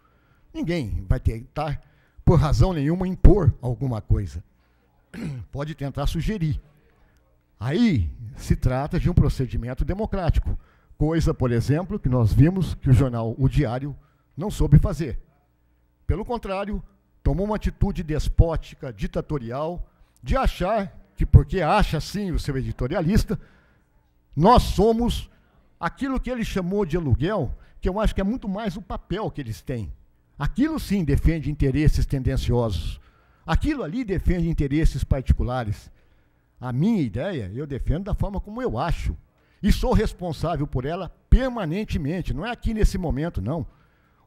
Ninguém vai tentar, por razão nenhuma, impor alguma coisa. Pode tentar sugerir. Aí se trata de um procedimento democrático, coisa, por exemplo, que nós vimos que o jornal O Diário não soube fazer. Pelo contrário, tomou uma atitude despótica, ditatorial, de achar que, porque acha sim o seu editorialista, nós somos aquilo que ele chamou de aluguel, que eu acho que é muito mais o papel que eles têm. Aquilo sim defende interesses tendenciosos. Aquilo ali defende interesses particulares. A minha ideia, eu defendo da forma como eu acho. E sou responsável por ela permanentemente. Não é aqui nesse momento, não.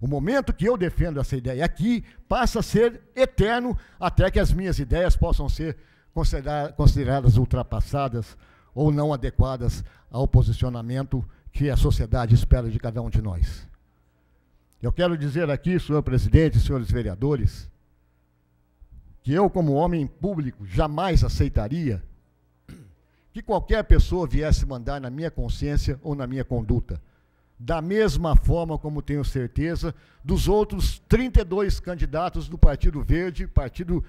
O momento que eu defendo essa ideia aqui passa a ser eterno até que as minhas ideias possam ser consideradas ultrapassadas ou não adequadas ao posicionamento que a sociedade espera de cada um de nós. Eu quero dizer aqui, senhor presidente, senhores vereadores, que eu, como homem público, jamais aceitaria que qualquer pessoa viesse mandar na minha consciência ou na minha conduta. Da mesma forma como tenho certeza dos outros 32 candidatos do Partido Verde, Partido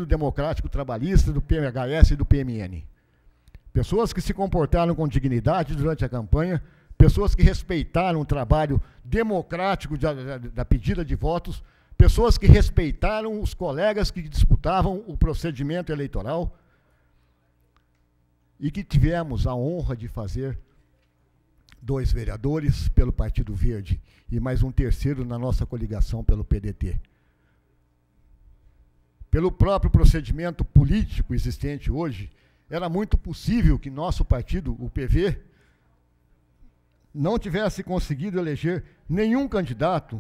Democrático Trabalhista, do PMHS e do PMN. Pessoas que se comportaram com dignidade durante a campanha, pessoas que respeitaram o trabalho democrático da pedida de votos, pessoas que respeitaram os colegas que disputavam o procedimento eleitoral e que tivemos a honra de fazer 2 vereadores pelo Partido Verde e mais um terceiro na nossa coligação pelo PDT. Pelo próprio procedimento político existente hoje, era muito possível que nosso partido, o PV, não tivesse conseguido eleger nenhum candidato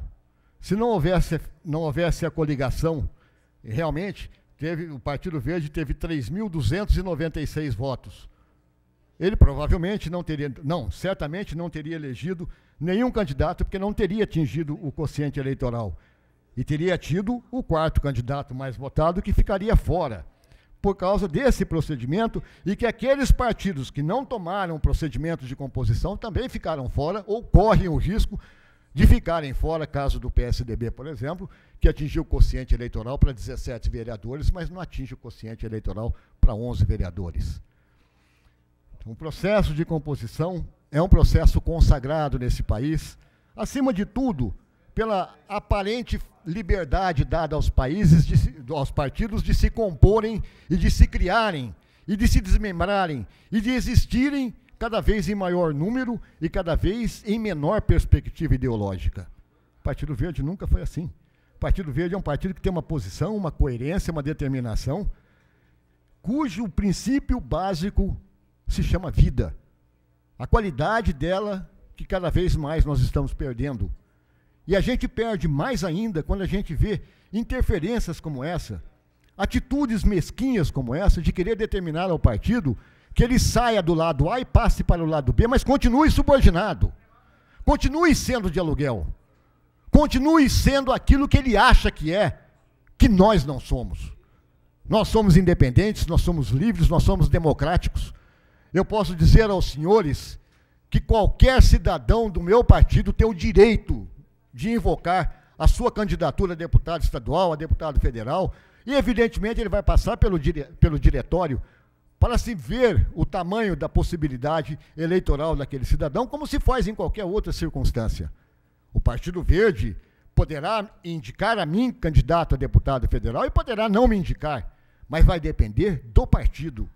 se não houvesse a coligação. Realmente, o Partido Verde teve 3.296 votos. Ele provavelmente certamente não teria elegido nenhum candidato, porque não teria atingido o quociente eleitoral. E teria tido o 4º candidato mais votado, que ficaria fora, por causa desse procedimento, e que aqueles partidos que não tomaram o procedimento de composição também ficaram fora, ou correm o risco de ficarem fora, caso do PSDB, por exemplo, que atingiu o quociente eleitoral para 17 vereadores, mas não atinge o quociente eleitoral para 11 vereadores. Um processo de composição é um processo consagrado nesse país, acima de tudo, pela aparente liberdade dada aos partidos de se comporem e de se criarem, e de se desmembrarem, e de existirem cada vez em maior número e cada vez em menor perspectiva ideológica. O Partido Verde nunca foi assim. O Partido Verde é um partido que tem uma posição, uma coerência, uma determinação, cujo princípio básico se chama vida. A qualidade dela, que cada vez mais nós estamos perdendo. E a gente perde mais ainda quando a gente vê interferências como essa, atitudes mesquinhas como essa, de querer determinar ao partido que ele saia do lado A e passe para o lado B, mas continue subordinado. Continue sendo de aluguel. Continue sendo aquilo que ele acha que nós não somos. Nós somos independentes, nós somos livres, nós somos democráticos. Eu posso dizer aos senhores que qualquer cidadão do meu partido tem o direito de invocar a sua candidatura a deputado estadual, a deputado federal, e evidentemente ele vai passar pelo diretório para se ver o tamanho da possibilidade eleitoral daquele cidadão, como se faz em qualquer outra circunstância. O Partido Verde poderá indicar a mim candidato a deputado federal e poderá não me indicar, mas vai depender do partido.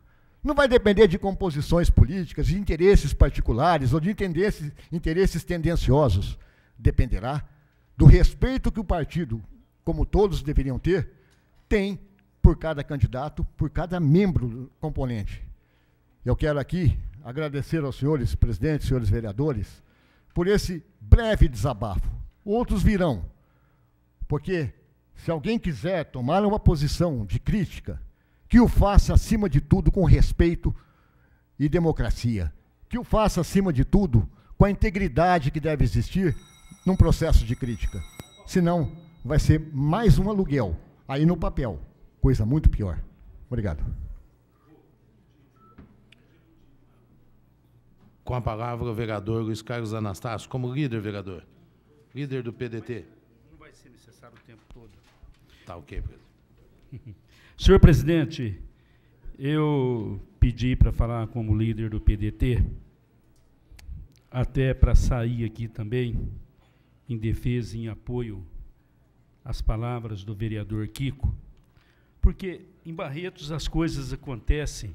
Não vai depender de composições políticas, de interesses particulares ou de interesses tendenciosos. Dependerá do respeito que o partido, como todos deveriam ter, tem por cada candidato, por cada membro componente. Eu quero aqui agradecer aos senhores presidentes, senhores vereadores, por esse breve desabafo. Outros virão, porque se alguém quiser tomar uma posição de crítica, que o faça, acima de tudo, com respeito e democracia. Que o faça, acima de tudo, com a integridade que deve existir num processo de crítica. Senão, vai ser mais um aluguel, aí no papel. Coisa muito pior. Obrigado. Com a palavra, o vereador Luiz Carlos Anastácio, como líder, vereador. Líder do PDT. Não vai ser necessário o tempo todo. Tá ok, presidente. Senhor presidente, eu pedi para falar como líder do PDT, até para sair aqui também, em defesa e em apoio às palavras do vereador Kiko, porque em Barretos as coisas acontecem,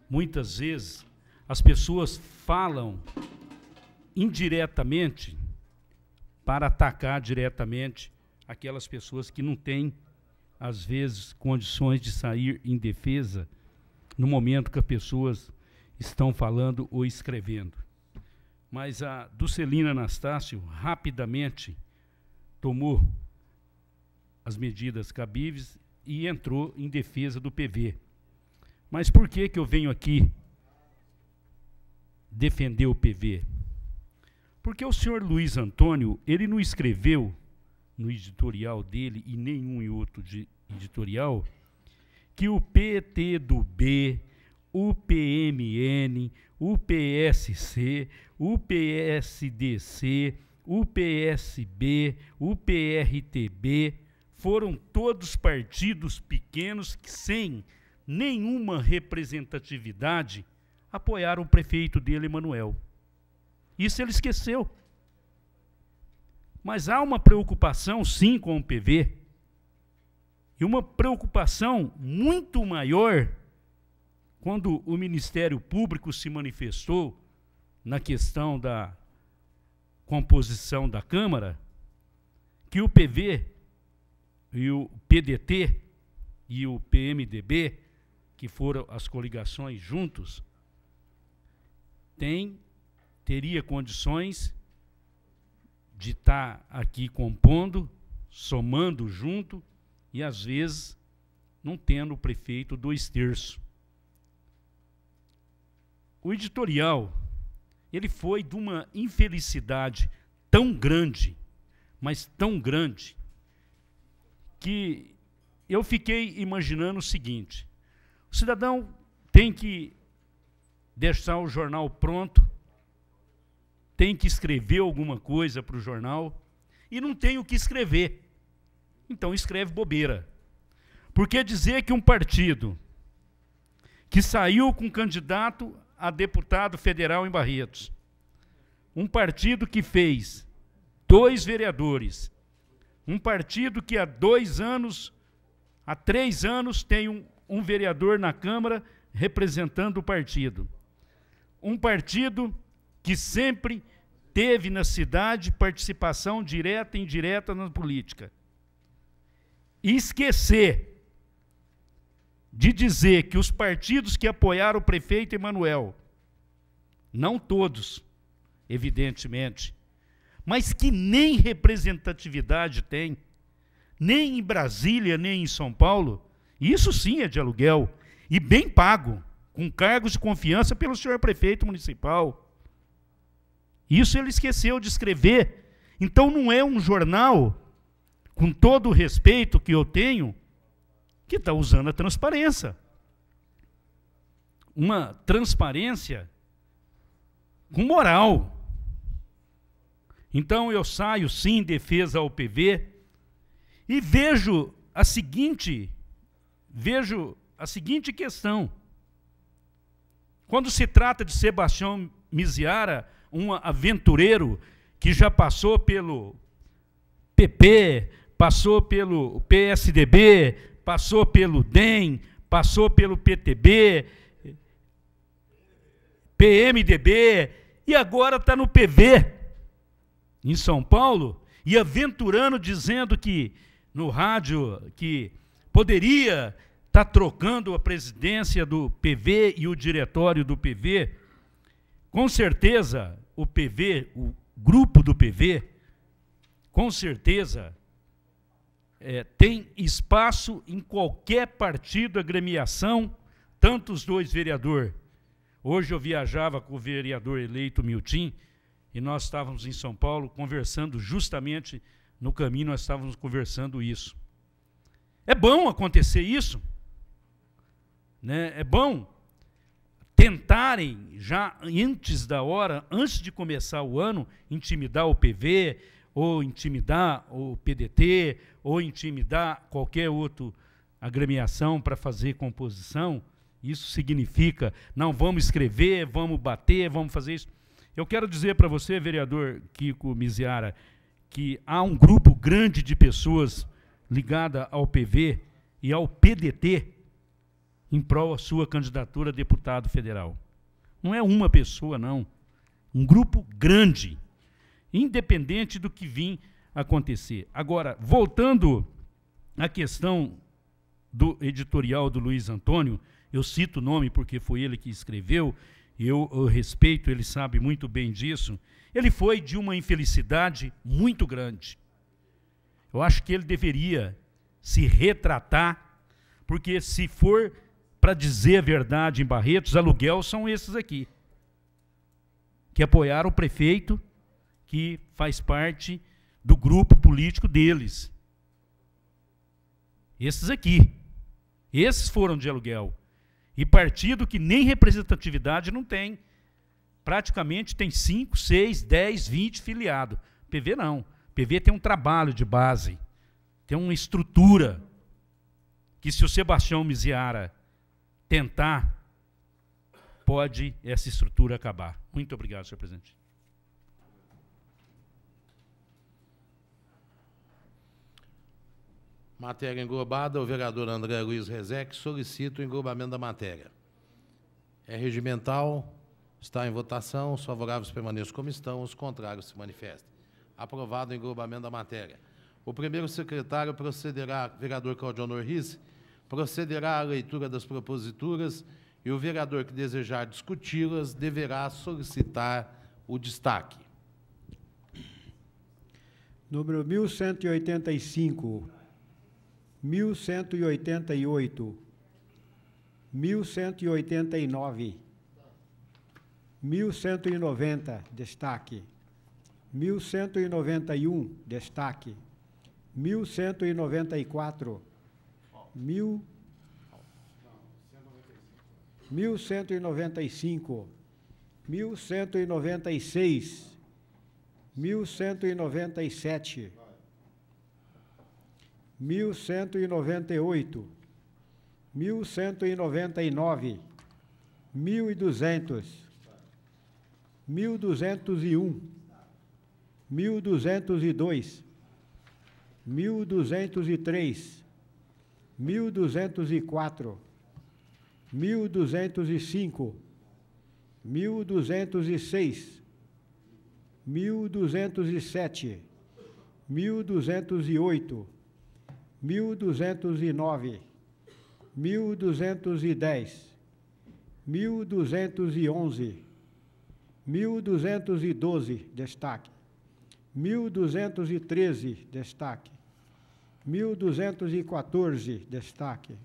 muitas vezes as pessoas falam indiretamente para atacar diretamente aquelas pessoas que não têm, às vezes, condições de sair em defesa no momento que as pessoas estão falando ou escrevendo. Mas a Dulcelina Anastácio rapidamente tomou as medidas cabíveis e entrou em defesa do PV. Mas por que que eu venho aqui defender o PV? Porque o senhor Luiz Antônio, ele não escreveu no editorial dele e nenhum em outro editorial, que o PTB, o PMN, o PSC, o PSDC, o PSB, o PRTB, foram todos partidos pequenos que, sem nenhuma representatividade, apoiaram o prefeito dele, Emanuel. Isso ele esqueceu. Mas há uma preocupação, sim, com o PV, e uma preocupação muito maior quando o Ministério Público se manifestou na questão da composição da Câmara, que o PV e o PDT e o PMDB, que foram as coligações juntos, teria condições de estar aqui compondo, somando junto, e às vezes não tendo o prefeito 2/3. O editorial, ele foi de uma infelicidade tão grande, mas tão grande, que eu fiquei imaginando o seguinte: o cidadão tem que deixar o jornal pronto, tem que escrever alguma coisa para o jornal, e não tem o que escrever. Então escreve bobeira. Porque dizer que um partido que saiu com candidato a deputado federal em Barretos, um partido que fez 2 vereadores, um partido que há 3 anos tem um vereador na Câmara representando o partido, um partido que sempre teve na cidade participação direta e indireta na política, e esquecer de dizer que os partidos que apoiaram o prefeito Emanuel não todos, evidentemente, mas que nem representatividade tem, nem em Brasília, nem em São Paulo, isso sim é de aluguel, e bem pago, com cargos de confiança pelo senhor prefeito municipal. Isso ele esqueceu de escrever. Então não é um jornal, com todo o respeito que eu tenho, que está usando a transparência. Uma transparência com moral. Então eu saio sim em defesa ao PV e vejo a seguinte questão. Quando se trata de Sebastião Miziara, um aventureiro que já passou pelo PP, passou pelo PSDB, passou pelo DEM, passou pelo PTB, PMDB, e agora está no PV, em São Paulo, e aventurando, dizendo que, no rádio, que poderia estar trocando a presidência do PV e o diretório do PV. Com certeza, o PV, o grupo do PV, com certeza, tem espaço em qualquer partido, agremiação, tanto os dois vereadores. Hoje eu viajava com o vereador eleito Miltim, e nós estávamos em São Paulo conversando, justamente no caminho nós estávamos conversando isso. É bom acontecer isso, né? É bom tentarem, já antes da hora, antes de começar o ano, intimidar o PV, ou intimidar o PDT, ou intimidar qualquer outra agremiação para fazer composição. Isso significa, não, vamos escrever, vamos bater, vamos fazer isso. Eu quero dizer para você, vereador Kiko Miziara, que há um grupo grande de pessoas ligada ao PV e ao PDT em prol da sua candidatura a deputado federal. Não é uma pessoa, não. Um grupo grande, independente do que vir acontecer. Agora, voltando à questão do editorial do Luiz Antônio, eu cito o nome porque foi ele que escreveu, eu respeito, ele sabe muito bem disso. Ele foi de uma infelicidade muito grande. Eu acho que ele deveria se retratar, porque se for para dizer a verdade em Barretos, aluguel são esses aqui, que apoiaram o prefeito, que faz parte do grupo político deles. Esses aqui. Esses foram de aluguel. E partido que nem representatividade não tem. Praticamente tem 5, 6, 10, 20 filiados. PV não. PV tem um trabalho de base, tem uma estrutura, que se o Sebastião Miziara tentar, pode essa estrutura acabar. Muito obrigado, senhor presidente. Matéria englobada, o vereador André Luiz Rezec solicita o englobamento da matéria. É regimental, está em votação, os favoráveis permaneçam como estão, os contrários se manifestem. Aprovado o englobamento da matéria. O primeiro secretário procederá, vereador Claudionor Risse, procederá à leitura das proposituras e o vereador que desejar discuti-las deverá solicitar o destaque. Número 1185, 1188, 1189, 1190, destaque. 1191, destaque. 1194, 1195, 1196, 1197, 1198, 1199, 1200, 1201, 1202, 1203, 1204, 1205, 1206, 1207, 1208, 1209, 1210, 1211, 1.212, destaque. 1.213, destaque. 1.214, destaque.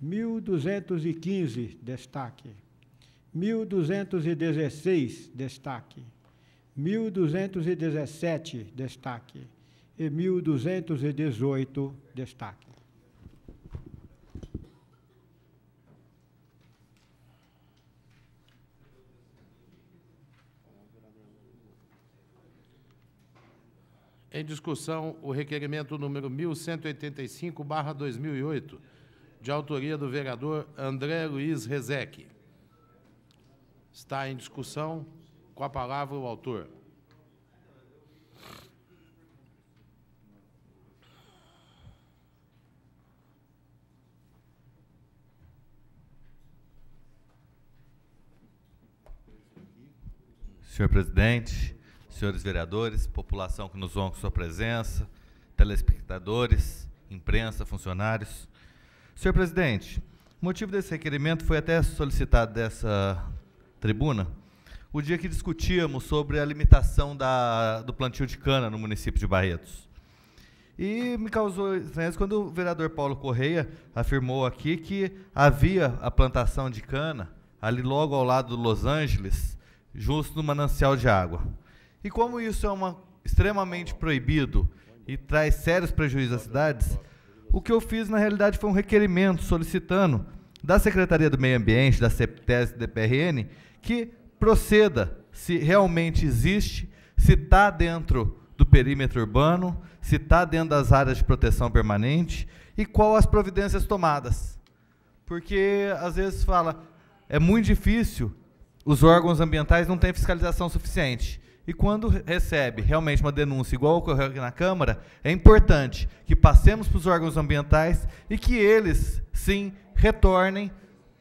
1.215, destaque. 1.216, destaque. 1.217, destaque. E 1.218, destaque. Em discussão, o requerimento número 1185/2008, de autoria do vereador André Luiz Rezec. Está em discussão. Com a palavra o autor. Senhor presidente, senhores vereadores, população que nos honra com sua presença, telespectadores, imprensa, funcionários. Senhor presidente, o motivo desse requerimento foi até solicitado dessa tribuna o dia que discutíamos sobre a limitação do plantio de cana no município de Barretos. E me causou estranheza quando o vereador Paulo Correia afirmou aqui que havia a plantação de cana ali logo ao lado do Los Angeles, justo no manancial de água. E como isso é extremamente proibido e traz sérios prejuízos às cidades, o que eu fiz, na realidade, foi um requerimento solicitando da Secretaria do Meio Ambiente, da CEPTES e da DPRN, que proceda se realmente existe, se está dentro do perímetro urbano, se está dentro das áreas de proteção permanente e qual as providências tomadas. Porque, às vezes, fala, é muito difícil, os órgãos ambientais não têm fiscalização suficiente. E quando recebe realmente uma denúncia igual ocorreu aqui na Câmara, é importante que passemos para os órgãos ambientais e que eles, sim, retornem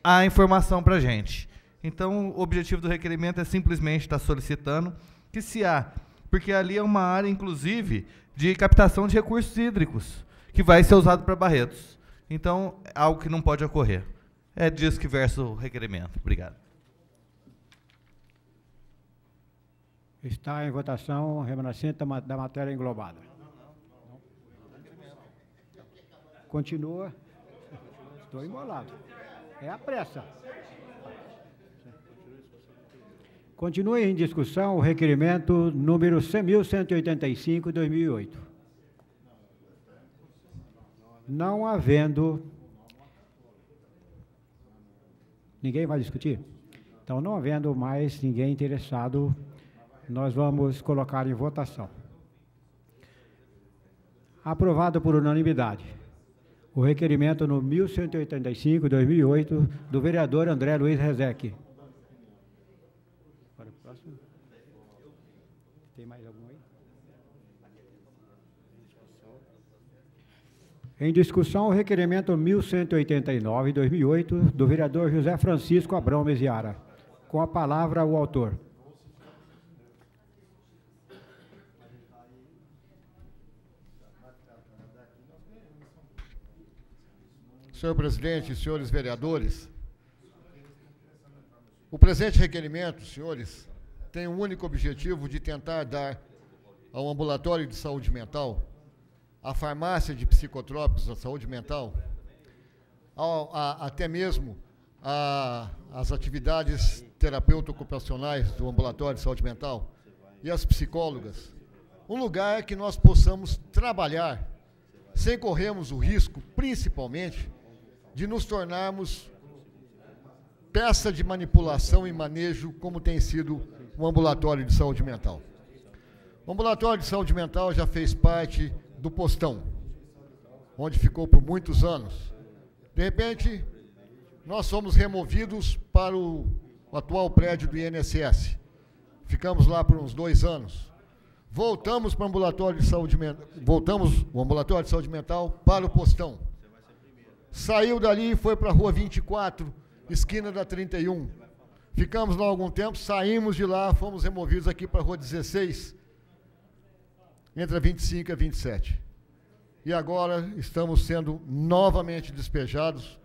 a informação para a gente. Então, o objetivo do requerimento é simplesmente estar solicitando que se há, porque ali é uma área, inclusive, de captação de recursos hídricos, que vai ser usado para Barretos. Então, é algo que não pode ocorrer. É disso que versa o requerimento. Obrigado. Está em votação o remanescente da matéria englobada. Continua. Estou embolado. É a pressa. Continua em discussão o requerimento número 1185/2008. Não havendo... Ninguém vai discutir? Então, não havendo mais ninguém interessado, nós vamos colocar em votação. Aprovado por unanimidade. O requerimento no 1185/2008 do vereador André Luiz Rezec. Para o próximo. Tem mais algum aí? Em discussão, o requerimento 1189/2008 do vereador José Francisco Abrão Meziara. Com a palavra o autor. Senhor presidente e senhores vereadores, o presente requerimento, senhores, tem o único objetivo de tentar dar ao ambulatório de saúde mental, à farmácia de psicotrópicos da saúde mental, até mesmo às atividades terapeuta-ocupacionais do ambulatório de saúde mental e às psicólogas, um lugar que nós possamos trabalhar sem corrermos o risco, principalmente, de nos tornarmos peça de manipulação e manejo, como tem sido o ambulatório de saúde mental. O ambulatório de saúde mental já fez parte do Postão, onde ficou por muitos anos. De repente, nós fomos removidos para o atual prédio do INSS. Ficamos lá por uns 2 anos. Voltamos para o ambulatório de saúde mental, o ambulatório de saúde mental para o Postão. Saiu dali e foi para a Rua 24, esquina da 31. Ficamos lá algum tempo, saímos de lá, fomos removidos aqui para a Rua 16, entre a 25 e a 27. E agora estamos sendo novamente despejados,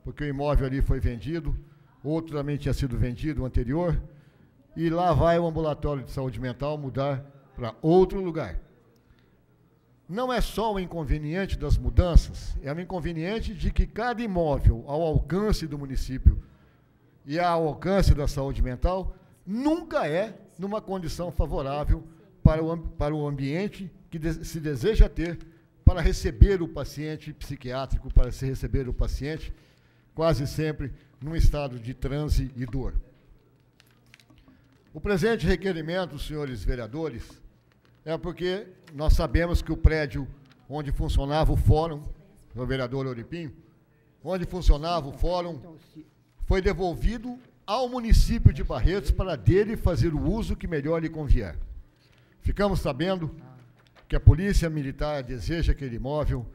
porque o imóvel ali foi vendido, outro também tinha sido vendido, o anterior, e lá vai o ambulatório de saúde mental mudar para outro lugar. Não é só o inconveniente das mudanças, é o inconveniente de que cada imóvel ao alcance do município e ao alcance da saúde mental nunca é numa condição favorável para o ambiente que se deseja ter para receber o paciente psiquiátrico, para se receber o paciente quase sempre num estado de transe e dor. O presente requerimento, senhores vereadores, é porque nós sabemos que o prédio onde funcionava o fórum, o vereador Oripinho, onde funcionava o fórum, foi devolvido ao município de Barretos para dele fazer o uso que melhor lhe convier. Ficamos sabendo que a Polícia Militar deseja aquele imóvel,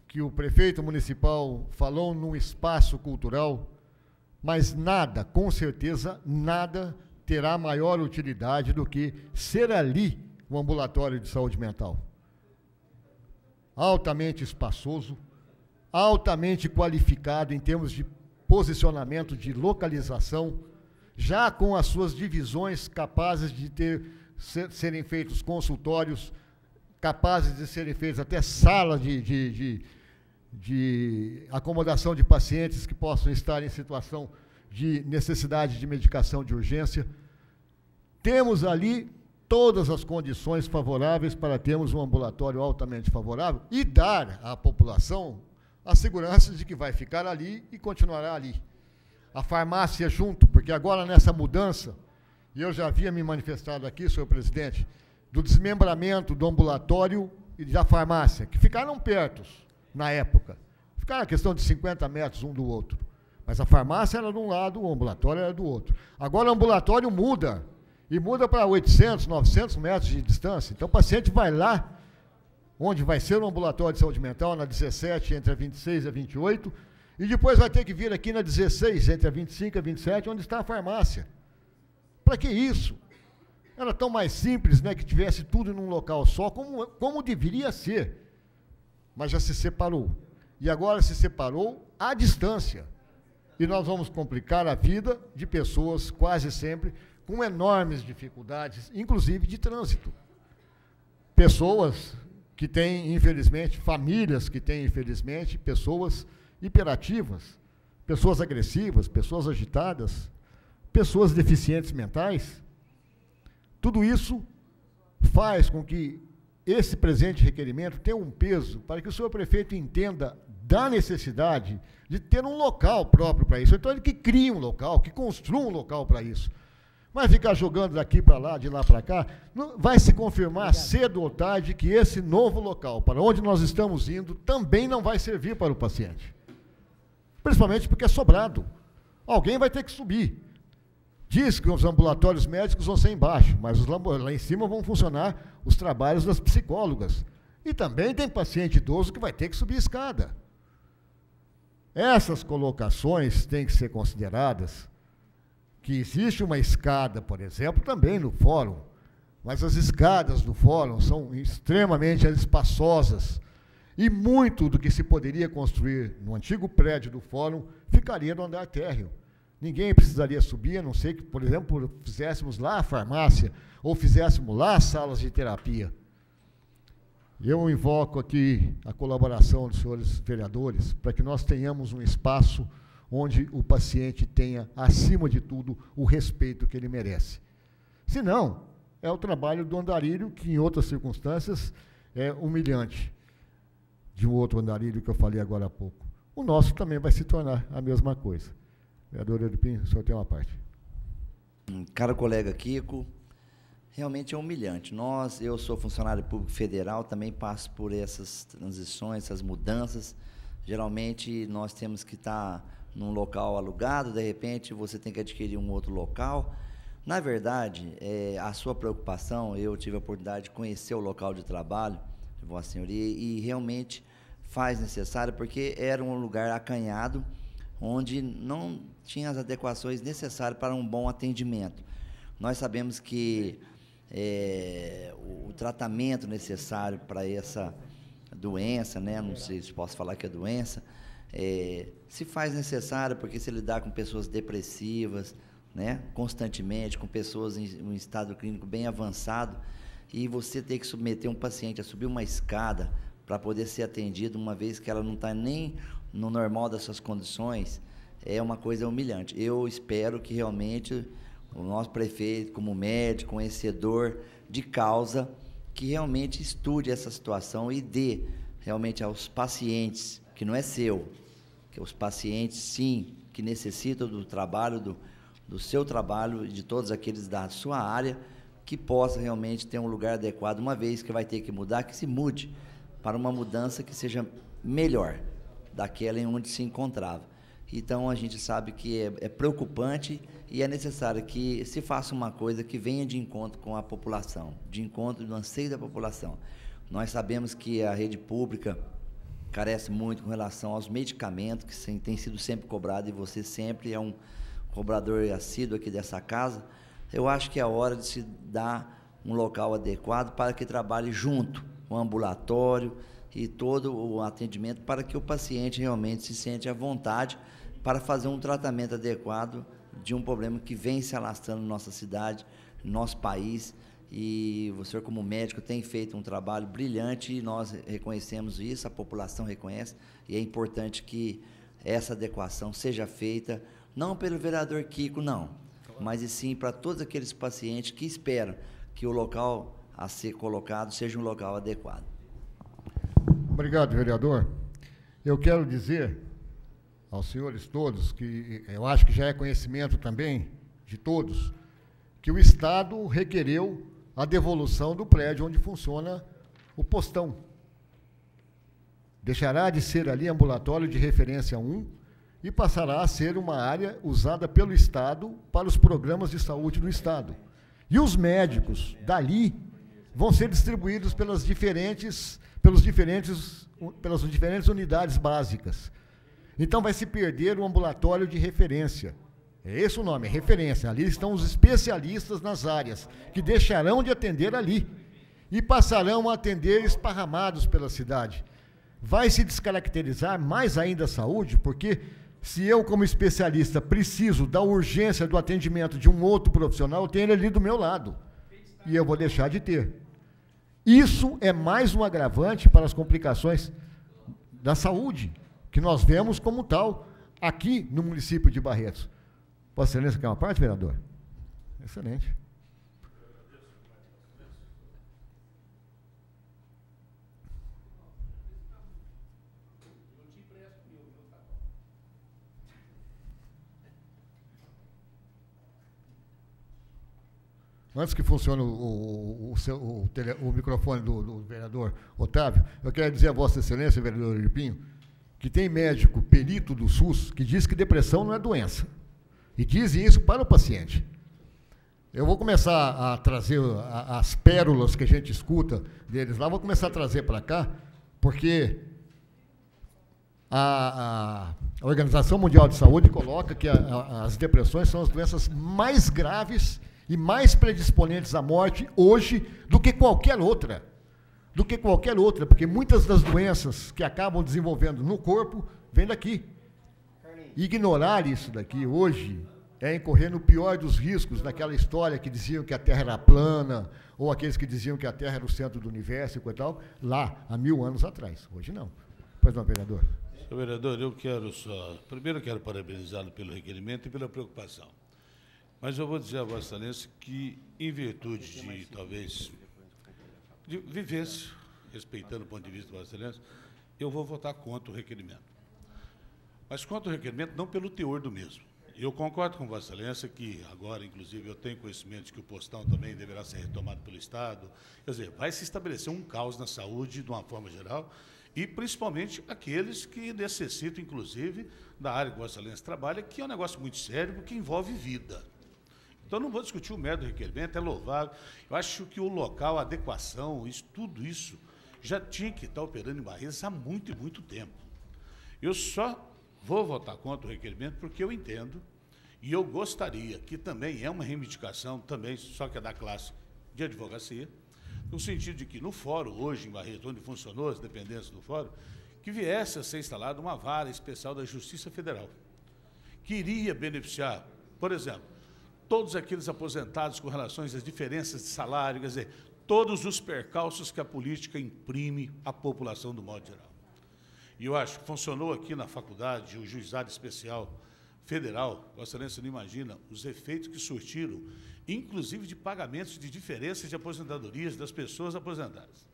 que o prefeito municipal falou num espaço cultural, mas nada, com certeza, nada terá maior utilidade do que ser ali o ambulatório de saúde mental. Altamente espaçoso, altamente qualificado em termos de posicionamento, de localização, já com as suas divisões capazes de serem feitos consultórios, capazes de serem feitas até salas de acomodação de pacientes que possam estar em situação de necessidade de medicação de urgência. Temos ali todas as condições favoráveis para termos um ambulatório altamente favorável e dar à população a segurança de que vai ficar ali e continuará ali. A farmácia junto, porque agora nessa mudança, e eu já havia me manifestado aqui, senhor presidente, do desmembramento do ambulatório e da farmácia, que ficaram perto na época. Ficaram a questão de 50 metros um do outro. Mas a farmácia era de um lado, o ambulatório era do outro. Agora o ambulatório muda. E muda para 800, 900 metros de distância. Então, o paciente vai lá, onde vai ser o ambulatório de saúde mental, na 17, entre a 26 e a 28, e depois vai ter que vir aqui na 16, entre a 25 e a 27, onde está a farmácia. Para que isso? Era tão mais simples, né, que tivesse tudo num local só, como deveria ser. Mas já se separou. E agora se separou à distância. E nós vamos complicar a vida de pessoas, quase sempre, com enormes dificuldades, inclusive de trânsito. Pessoas que têm, infelizmente, famílias que têm, infelizmente, pessoas hiperativas, pessoas agressivas, pessoas agitadas, pessoas deficientes mentais. Tudo isso faz com que esse presente requerimento tenha um peso para que o senhor prefeito entenda da necessidade de ter um local próprio para isso. Então, ele que crie um local, que construa um local para isso. Mas ficar jogando daqui para lá, de lá para cá, vai se confirmar cedo ou tarde que esse novo local, para onde nós estamos indo, também não vai servir para o paciente. Principalmente porque é sobrado. Alguém vai ter que subir. Diz que os ambulatórios médicos vão ser embaixo, mas lá em cima vão funcionar os trabalhos das psicólogas. E também tem paciente idoso que vai ter que subir escada. Essas colocações têm que ser consideradas, que existe uma escada, por exemplo, também no fórum, mas as escadas do fórum são extremamente espaçosas e muito do que se poderia construir no antigo prédio do fórum ficaria no andar térreo. Ninguém precisaria subir, a não ser que, por exemplo, fizéssemos lá a farmácia ou fizéssemos lá as salas de terapia. Eu invoco aqui a colaboração dos senhores vereadores para que nós tenhamos um espaço onde o paciente tenha, acima de tudo, o respeito que ele merece. Se não, é o trabalho do andarilho, que em outras circunstâncias é humilhante, de um outro andarilho que eu falei agora há pouco. O nosso também vai se tornar a mesma coisa. Vereador Edupim, o senhor tem uma parte. Caro colega Kiko, realmente é humilhante. Eu sou funcionário público federal, também passo por essas transições, essas mudanças. Geralmente, nós temos que estar num local alugado, de repente você tem que adquirir um outro local. Na verdade, a sua preocupação, eu tive a oportunidade de conhecer o local de trabalho de Vossa Senhoria e realmente faz necessário, porque era um lugar acanhado, onde não tinha as adequações necessárias para um bom atendimento. Nós sabemos que o tratamento necessário para essa doença, né, não sei se posso falar que é doença, se faz necessário, porque se lidar com pessoas depressivas, né, constantemente, com pessoas em um estado clínico bem avançado, e você ter que submeter um paciente a subir uma escada para poder ser atendido, uma vez que ela não está nem no normal das suas condições, é uma coisa humilhante. Eu espero que realmente o nosso prefeito, como médico, conhecedor de causa, que realmente estude essa situação e dê realmente aos pacientes, que não é seu, que os pacientes, sim, que necessitam do trabalho, do seu trabalho e de todos aqueles da sua área, que possa realmente ter um lugar adequado, uma vez que vai ter que mudar, que se mude para uma mudança que seja melhor daquela em onde se encontrava. Então, a gente sabe que é preocupante e é necessário que se faça uma coisa que venha de encontro com a população, de encontro do anseio da população. Nós sabemos que a rede pública carece muito com relação aos medicamentos, que tem sido sempre cobrado, e você sempre é um cobrador assíduo aqui dessa casa. Eu acho que é a hora de se dar um local adequado para que trabalhe junto, o ambulatório e todo o atendimento, para que o paciente realmente se sente à vontade para fazer um tratamento adequado de um problema que vem se alastrando na nossa cidade, no nosso país, e o senhor, como médico, tem feito um trabalho brilhante e nós reconhecemos isso, a população reconhece, e é importante que essa adequação seja feita, não pelo vereador Kiko, não, mas e sim para todos aqueles pacientes que esperam que o local a ser colocado seja um local adequado. Obrigado, vereador. Eu quero dizer aos senhores todos, que eu acho que já é conhecimento também de todos, que o Estado requereu a devolução do prédio onde funciona o postão. Deixará de ser ali ambulatório de referência 1 e passará a ser uma área usada pelo Estado para os programas de saúde do Estado. E os médicos dali vão ser distribuídos pelas diferentes unidades básicas. Então, vai se perder o ambulatório de referência. É esse o nome, é referência. Ali estão os especialistas nas áreas, que deixarão de atender ali e passarão a atender esparramados pela cidade. Vai se descaracterizar mais ainda a saúde, porque se eu, como especialista, preciso da urgência do atendimento de um outro profissional, eu tenho ele ali do meu lado. E eu vou deixar de ter. Isso é mais um agravante para as complicações da saúde, que nós vemos como tal aqui no município de Barretos. Vossa Excelência quer uma parte, vereador? Excelente. Antes que funcione o microfone do vereador Otávio, eu quero dizer a Vossa Excelência, vereador Lipinho, que tem médico perito do SUS que diz que depressão não é doença. E diz isso para o paciente. Eu vou começar a trazer as pérolas que a gente escuta deles lá, vou começar a trazer para cá, porque a Organização Mundial de Saúde coloca que as depressões são as doenças mais graves e mais predisponentes à morte hoje do que qualquer outra. Porque muitas das doenças que acabam desenvolvendo no corpo vêm daqui. Ignorar isso daqui hoje é incorrer no pior dos riscos daquela história que diziam que a Terra era plana, ou aqueles que diziam que a Terra era o centro do universo e tal, lá, há 1000 anos atrás. Hoje não. Pois não, vereador. Senhor vereador, primeiro eu quero parabenizá-lo pelo requerimento e pela preocupação. Mas eu vou dizer a Vossa Excelência que, em virtude de, talvez, de vivência, respeitando o ponto de vista da Vossa Excelência, eu vou votar contra o requerimento. Mas contra o requerimento não pelo teor do mesmo. Eu concordo com Vossa Excelência que agora, inclusive, eu tenho conhecimento de que o postão também deverá ser retomado pelo Estado. Quer dizer, vai se estabelecer um caos na saúde, de uma forma geral, e principalmente aqueles que necessitam, inclusive, da área que Vossa Excelência trabalha, que é um negócio muito sério, porque envolve vida. Então, não vou discutir o mérito do requerimento, é louvável. Eu acho que o local, a adequação, tudo isso, já tinha que estar operando em Barretos há muito e muito tempo. Eu só vou votar contra o requerimento porque eu entendo, e eu gostaria, que também é uma reivindicação, também, só que é da classe de advocacia, no sentido de que no fórum, hoje em Barretos, onde funcionou as dependências do fórum, que viesse a ser instalada uma vara especial da Justiça Federal, que iria beneficiar, por exemplo, todos aqueles aposentados com relação às diferenças de salário, quer dizer, todos os percalços que a política imprime à população do modo geral. E eu acho que funcionou aqui na faculdade, o Juizado Especial Federal, Vossa Excelência não imagina os efeitos que surtiram, inclusive de pagamentos de diferenças de aposentadorias das pessoas aposentadas.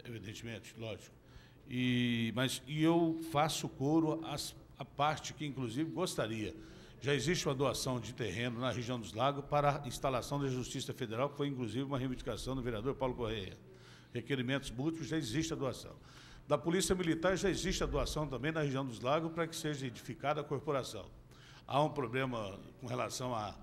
Evidentemente, lógico. E eu faço coro à parte que, inclusive, gostaria. Já existe uma doação de terreno na região dos Lagos para a instalação da Justiça Federal, que foi, inclusive, uma reivindicação do vereador Paulo Correia. Requerimentos múltiplos, já existe a doação. Da Polícia Militar, já existe a doação também na região dos Lagos para que seja edificada a corporação. Há um problema com relação à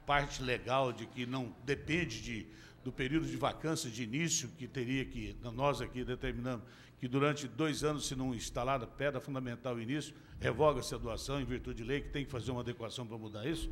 parte legal de que não depende do período de vacância de início, que teria que, nós aqui determinamos, que durante 2 anos, se não instalada pedra fundamental início, revoga-se a doação em virtude de lei, que tem que fazer uma adequação para mudar isso,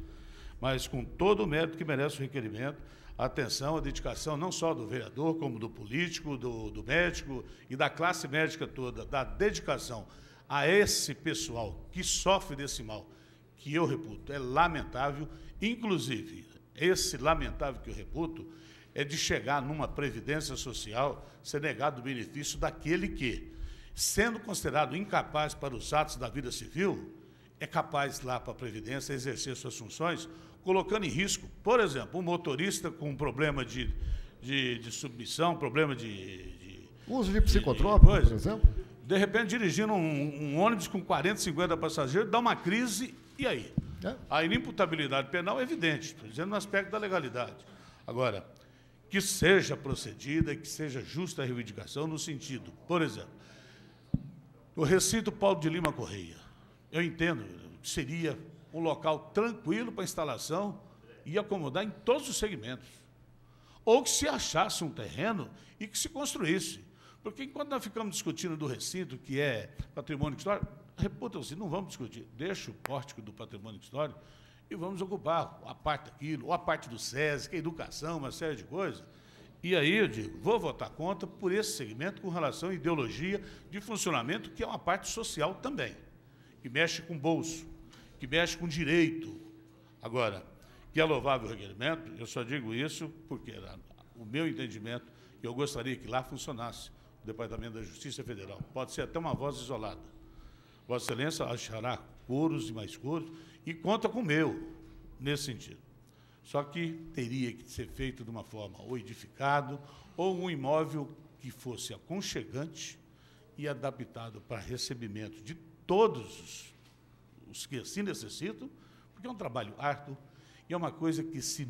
mas com todo o mérito que merece o requerimento, a atenção, a dedicação não só do vereador, como do político, do médico e da classe médica toda, da dedicação a esse pessoal que sofre desse mal, que eu reputo, é lamentável, inclusive, esse lamentável que eu reputo, é de chegar numa previdência social, ser negado o benefício daquele que, sendo considerado incapaz para os atos da vida civil, é capaz lá para a previdência exercer suas funções, colocando em risco, por exemplo, um motorista com problema de submissão, problema de uso de psicotrópico, por exemplo. De repente, dirigindo um ônibus com 40, 50 passageiros, dá uma crise, e aí? A inimputabilidade penal é evidente, estou dizendo no aspecto da legalidade. Agora, que seja procedida, que seja justa a reivindicação no sentido, por exemplo, o recinto Paulo de Lima Correia, eu entendo que seria um local tranquilo para instalação e acomodar em todos os segmentos. Ou que se achasse um terreno e que se construísse. Porque enquanto nós ficamos discutindo do recinto, que é patrimônio histórico, reputam-se, não vamos discutir, deixa o pórtico do patrimônio histórico e vamos ocupar a parte daquilo, ou a parte do SESC, a educação, uma série de coisas. E aí eu digo, vou votar contra por esse segmento com relação à ideologia de funcionamento, que é uma parte social também, que mexe com bolso, que mexe com direito. Agora, que é louvável o requerimento, eu só digo isso porque era o meu entendimento, e eu gostaria que lá funcionasse o Departamento da Justiça Federal. Pode ser até uma voz isolada. Vossa Excelência achará coros e mais coros, e conta com o meu, nesse sentido. Só que teria que ser feito de uma forma ou edificado, ou um imóvel que fosse aconchegante e adaptado para recebimento de todos os que assim necessitam, porque é um trabalho árduo e é uma coisa que, se